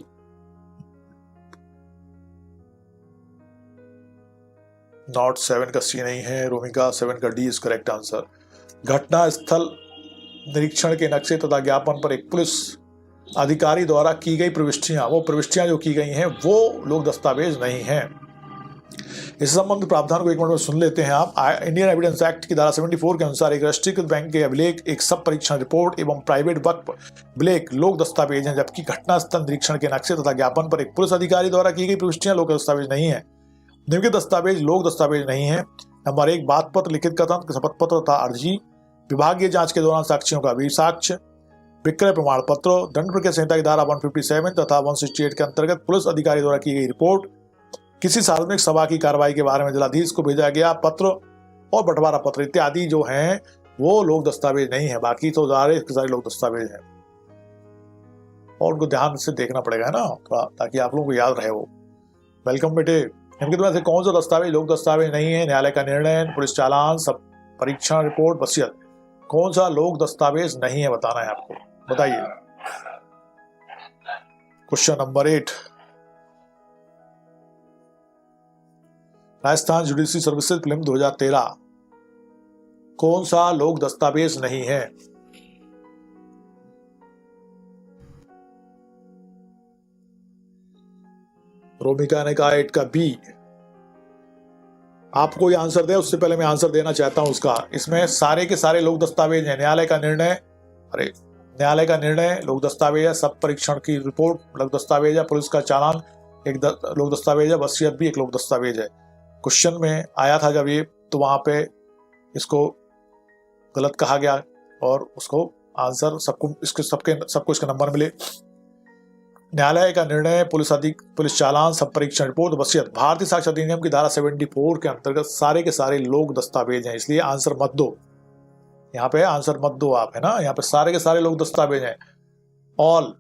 नॉट 7 का सी नहीं है रोमिका, 7 का डी इज करेक्ट आंसर। घटना स्थल निरीक्षण के नक्शे तथा ज्ञापन पर एक पुलिस अधिकारी द्वारा की गई प्रविष्टियां, वो प्रविष्टियां जो की गई हैं वो लोक दस्तावेज नहीं है। इस संबंधित प्रावधान को एक मिनट में सुन लेते हैं आप। इंडियन एविडेंस एक्ट की धारा 74 के अनुसार एक राष्ट्रीयकृत बैंक के अभिलेख, एक सब परीक्षण रिपोर्ट एवं प्राइवेट वक्फ अभिलेख लोक दस्तावेज हैं, जबकि घटनास्थल निरीक्षण के नक्शे तथा ज्ञापन पर एक पुलिस अधिकारी द्वारा की गई प्रविष्टियां लोक दस्तावेज नहीं है। निम्नलिखित दस्तावेज लोक दस्तावेज नहीं है। नंबर 1, बात पत्र, लिखित कथन, शपथ पत्र तथा अर्जी, विभागीय जांच के दौरान साक्षियों का अभिसाक्ष्य, विक्रय प्रमाण पत्र, दंड प्रक्रिया संहिता की धारा 157 तथा 168 के अंतर्गत पुलिस अधिकारी द्वारा की गई रिपोर्ट, किसी सार्वजनिक सभा की कार्रवाई के बारे में जिलाधीश को भेजा गया पत्र और बंटवारा पत्र इत्यादि जो हैं वो लोक दस्तावेज नहीं है। बाकी तो सारे लोक दस्तावेज हैं और उनको ध्यान से देखना पड़ेगा ना थोड़ा, ताकि आप लोगों को याद रहे वो। वेलकम बेटे। इनके में से कौन सा दस्तावेज लोक दस्तावेज नहीं है? न्यायालय का निर्णय, पुलिस चालान, सब परीक्षण रिपोर्ट, वसीयत। कौन सा लोक दस्तावेज नहीं है बताना है आपको, बताइए। Question number 8, Rajasthan judiciary services prelims 2013, कौन सा लोक दस्तावेज नहीं है? रोमिका ने कहा 8 का बी। आप कोई आंसर दे उससे पहले मैं आंसर देना चाहता हूं उसका। इसमें सारे के सारे लोक दस्तावेज हैं। न्यायालय का निर्णय, अरे न्यायालय का निर्णय लोक दस्तावेज है, सब परीक्षण की रिपोर्ट लोक दस्तावेज है, पुलिस का चालान एक लोक दस्तावेज है, वसीयत भी एक लोक दस्तावेज है। क्वेश्चन में आया था जब ये, तो वहां पे इसको गलत कहा गया और उसको आंसर सबको इसका नंबर मिले। न्यायालय का निर्णय, पुलिस चालान, सब परीक्षण रिपोर्ट, वसीयत भारतीय साक्ष्य अधिनियम की धारा 74 के अंतर्गत सारे के सारे लोक दस्तावेज हैं, इसलिए आंसर मत दो। यहाँ पे आंसर मत दो आप, है ना। यहाँ पे सारे के सारे लोक दस्तावेज हैं। ऑल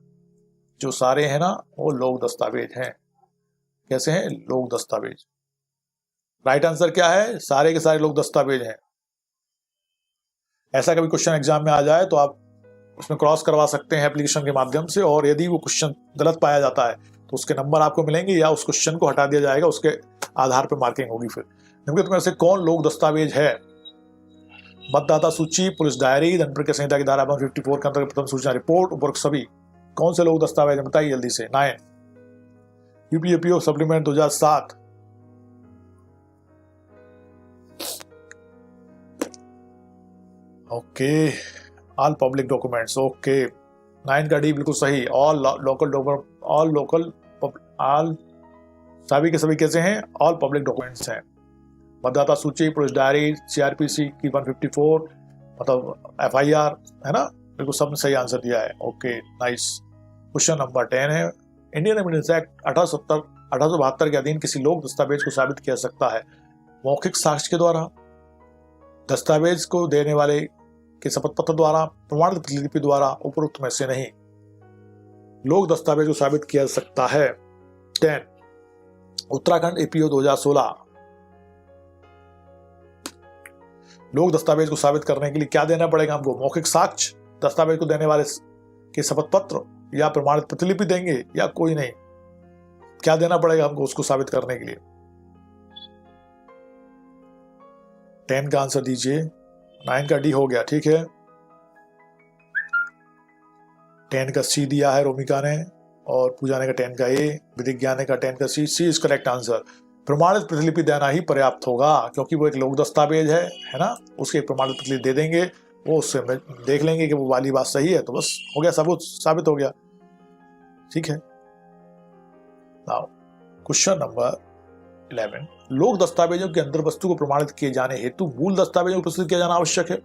जो सारे हैं ना वो लोक दस्तावेज हैं। कैसे हैं? लोक दस्तावेज। राइट आंसर क्या है? सारे के सारे लोक दस्तावेज हैं। ऐसा कभी क्वेश्चन एग्जाम में आ जाए तो आप उसमें क्रॉस करवा सकते हैं एप्लीकेशन के माध्यम से, और यदि वो क्वेश्चन गलत पाया जाता है तो उसके नंबर आपको मिलेंगे या उस क्वेश्चन को हटा दिया जाएगा, उसके आधार पर मार्किंग होगी। फिर निम्नलिखित में से कौन लोक दस्तावेज है? मतदाता सूची, पुलिस डायरी, दंड प्रक्रिया संहिता की धारा 154 के अंतर्गत प्रथम सूचना रिपोर्ट, उपरोक्त सभी कौन से लोक दस्तावेज है? बताइए जल्दी से। 9 UPAPO supplement 2007। Okay, all public documents. Okay, 9 का डी बिल्कुल सही। ऑल सभी के सभी कैसे हैं? ऑल पब्लिक डॉक्यूमेंट्स हैं। मतदाता सूची, पुलिस डायरी, सीआरपीसी की 154 मतलब एफआईआर है ना, बिल्कुल सबने सही आंसर दिया है। Okay nice. क्वेश्चन नंबर 10 है, इंडियन एविडेंस एक्ट 1872 के अधीन किसी लोक दस्तावेज को साबित किया जा सकता है मौखिक साक्ष्य के द्वारा, दस्तावेज को देने वाले के शपथ पत्र द्वारा, प्रमाणित प्रतिलिपि द्वारा, उपरोक्त में से नहीं। लोक दस्तावेज को साबित किया जा सकता है। 10 उत्तराखंड एपीओ 2016। लोक दस्तावेज को साबित करने के लिए क्या देना पड़ेगा हमको? मौखिक साक्ष्य, दस्तावेज को देने वाले के शपथ पत्र, या प्रमाणित प्रतिलिपि देंगे, या कोई नहीं? क्या देना पड़ेगा हमको उसको साबित करने के लिए? 10 का आंसर दीजिए। 9 का डी हो गया, ठीक है। 10 का सी दिया है रोमिका ने, और पूजा ने का 10 का ए, विधिज्ञान ने का 10 का सी। सी इज करेक्ट आंसर। प्रमाणित प्रतिलिपि देना ही पर्याप्त होगा, क्योंकि वो एक लोक दस्तावेज है ना, उसके प्रमाणित प्रतिलिपि दे देंगे, वो उससे देख लेंगे कि वो वाली बात सही है, तो बस हो गया, सबूत साबित हो गया। ठीक है। नाउ क्वेश्चन नंबर 11, लोक दस्तावेजों के अंदर वस्तु को प्रमाणित किए जाने हेतु मूल दस्तावेजों को प्रस्तुत किया जाना आवश्यक है।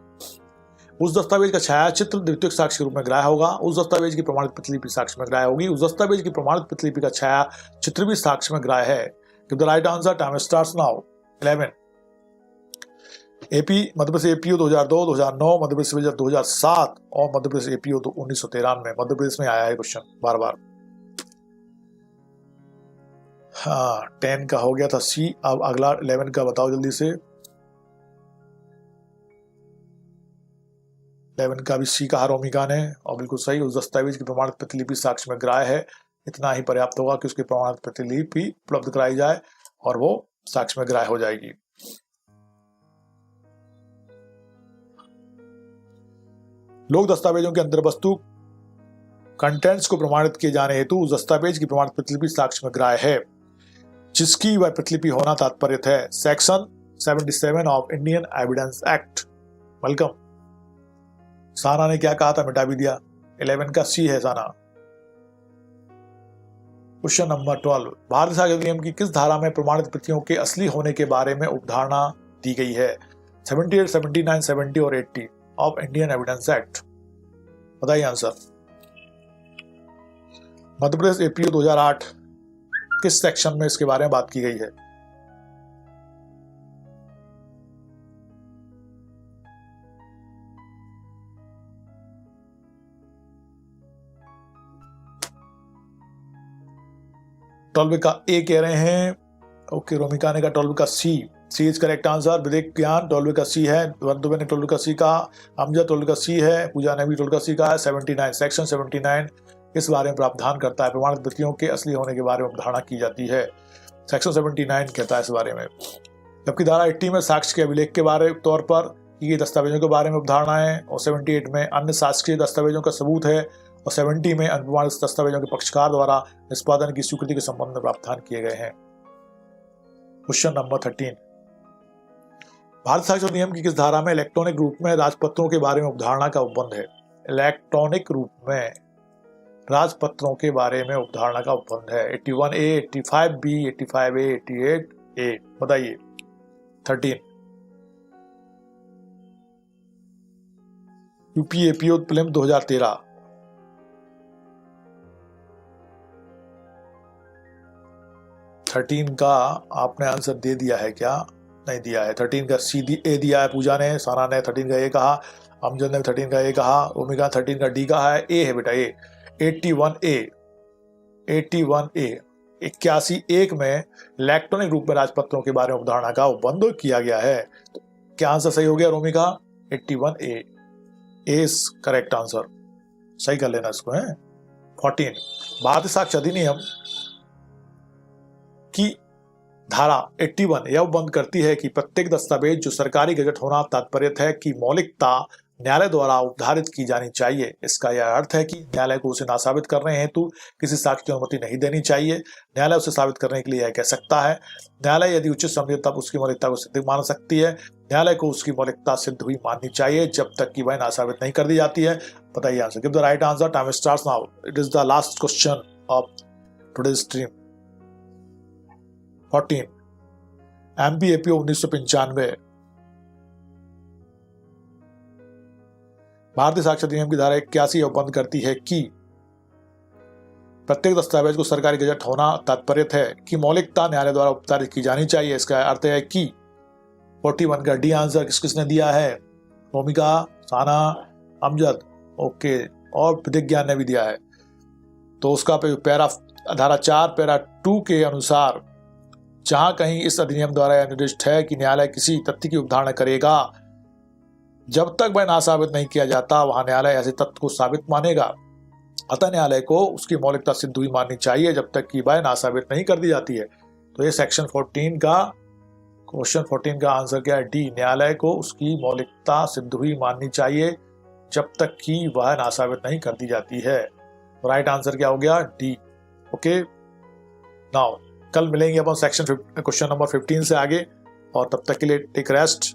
उस दस्तावेज का छायाचित्र द्वितीयक साक्ष्य के रूप में ग्राह्य होगा। उस दस्तावेज की प्रमाणित प्रतिलिपि साक्ष्य में ग्राह्य होगी। उस दस्तावेज की प्रमाणित प्रतिलिपि का छायाचित्र भी साक्ष्य में ग्राह्य है। Give the right answer, time starts now. 11 AP Madhya Pradesh APO 2002, 2009, Madhya Pradesh 2007 और मध्य प्रदेश एपीओ 1993। मध्य प्रदेश में आया है क्वेश्चन बार बार। हाँ 10 का हो गया था सी। अब अगला 11 का बताओ जल्दी से। 11 का भी सी कहा रोमिका ने, और बिल्कुल सही। उस दस्तावेज की प्रमाणित प्रतिलिपि साक्ष्य में ग्राह्य है। इतना ही पर्याप्त होगा कि उसकी प्रमाणित प्रतिलिपि उपलब्ध कराई जाए और वो साक्ष्य में ग्राह्य हो जाएगी। लोक दस्तावेजों के अंदर वस्तु कंटेंट्स को प्रमाणित किए जाने हेतु उस दस्तावेज की प्रमाणित प्रतिलिपि साक्ष्य में ग्राह्य है जिसकी वह प्रतिलिपि होना तात्पर्य है। Section 77 of Indian evidence act. Welcome. Sana ने क्या कहा था, मिटा भी दिया। 11 का सी है साना। क्वेश्चन नंबर 12, भारतीय साक्ष्य अधिनियम की किस धारा में प्रमाणित प्रतियों के असली होने के बारे में उपधारणा दी गई है? 78, 79, 70 और 80 ऑफ इंडियन एविडेंस एक्ट। बताइए आंसर। मध्य प्रदेश एपीओ 2008 किस सेक्शन में इसके बारे में बात की गई है? टॉल्वे का ए कह रहे हैं। ओके, रोमिका ने कहा टॉल्वे का सी। सी इज करेक्ट आंसर। विवेक ज्ञान टॉल्वे का सी है। वंदुबे ने टॉल्वे का सी कहा। अमजद टॉल्वे का सी है। पूजा ने भी टॉल्वे का सी कहा है। 79 सेक्शन 79 इस बारे में प्रावधान करता है, प्रमाणित प्रतियों के असली होने के बारे में अवधारणा की जाती है। सेक्शन 79 कहता है इस बारे में। जबकि धारा 80 में साक्ष्य के अभिलेख के बारे तौर पर की गई दस्तावेजों के बारे में अवधारणा है, और 78 में अन्य साक्ष्य दस्तावेजों का सबूत है, और 70 में अप्रमाणित दस्तावेजों के पक्षकार द्वारा निष्पादन की स्वीकृति के संबंध में प्रावधान किए गए हैं। क्वेश्चन नंबर 13, भारत साक्ष्य अधिनियम की किस धारा में इलेक्ट्रॉनिक रूप में राजपत्रों के बारे में अवधारणा का उपबंध है? इलेक्ट्रॉनिक रूप में राजपत्रों के बारे में उपधारणा का उपबंध है। 81A, 85B, 85A, 88A। बताइए। 13 यूपीएपीओ प्रीलिम 2013। थर्टीन का आपने आंसर दे दिया है क्या? नहीं दिया है। 13 का सी ए दिया है पूजा ने। साना ने 13 का ए कहा। अमजद ने 13 का ए कहा। ओमिका 13 का डी कहा है। ए है बेटा ए। 81A 81A 81 में इलेक्ट्रॉनिक रूप में राजपत्रों के बारे में अवधारणा का उपबंध किया गया है। तो क्या आंसर सही हो गया रोमी का? 81A is correct answer. सही कर लेना इसको है। 14 भारतीय साक्ष्य अधिनियम की धारा 81 यह उपबंध करती है कि प्रत्येक दस्तावेज जो सरकारी गजट होना तात्पर्य है कि मौलिकता न्यायालय द्वारा उद्धारित की जानी चाहिए। इसका यह अर्थ है कि न्यायालय को उसे नासाबित करने हेतु किसी साक्ष्य की अनुमति नहीं देनी चाहिए। न्यायालय उसे साबित करने के लिए यह कह सकता है। न्यायालय यदि उचित समझे तब उसकी मौलिकता को सिद्ध मान सकती है। न्यायालय को उसकी मौलिकता सिद्ध हुई माननी चाहिए जब तक कि वह नासाबित नहीं कर दी जाती है। बताइए answer. Give the right answer. Time starts now. It is the last question of today's stream. 14 MPAPO 1995 भारतीय साक्ष्य अधिनियम की धारा 81 उपबंध करती है कि प्रत्येक दस्तावेज को सरकारी गजट होना तात्पर्य है कि मौलिकता न्यायालय द्वारा उद्धारित की जानी चाहिए। इसका अर्थ है कि 41 का डी आंसर किसने दिया है? भूमिका, साना, अमजद, ओके, और विधिज्ञान ने भी दिया है। तो उसका पैरा धारा 4 पैरा 2 के अनुसार जहां कहीं इस अधिनियम द्वारा यह निर्दिष्ट है कि न्यायालय किसी तथ्य की अवधारणा करेगा, जब तक वह नासाबित नहीं किया जाता वहां न्यायालय ऐसे तथ्य को साबित मानेगा। अतः न्यायालय को उसकी मौलिकता सिद्ध हुई माननी चाहिए जब तक कि वह नासाबित नहीं कर दी जाती है। तो ये सेक्शन 14 का क्वेश्चन 14 का आंसर क्या है? डी। न्यायालय को उसकी मौलिकता सिद्ध हुई माननी चाहिए जब तक कि वह नासाबित नहीं कर दी जाती है। राइट आंसर क्या हो गया? डी। ओके, नाउ कल मिलेंगे अपन सेक्शन क्वेश्चन नंबर 15 से आगे, और तब तक के लिए टेक रेस्ट,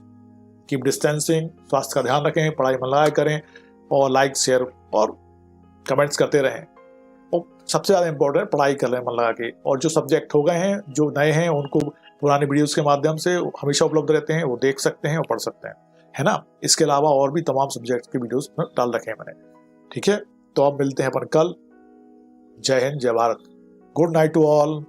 कीप डिस्टेंसिंग, स्वास्थ्य का ध्यान रखें, पढ़ाई में लगाया करें, और लाइक शेयर और कमेंट्स करते रहें। और सबसे ज़्यादा इंपॉर्टेंट पढ़ाई कर रहे हैं मन लगा के। और जो सब्जेक्ट हो गए हैं, जो नए हैं, उनको पुरानी वीडियोस के माध्यम से हमेशा उपलब्ध रहते हैं, वो देख सकते हैं और पढ़ सकते हैं, है ना। इसके अलावा और भी तमाम सब्जेक्ट के वीडियोस डाल रखे हैं मैंने। ठीक है, तो अब मिलते हैं अपन कल। जय हिंद, जय Bharat. Good night to all.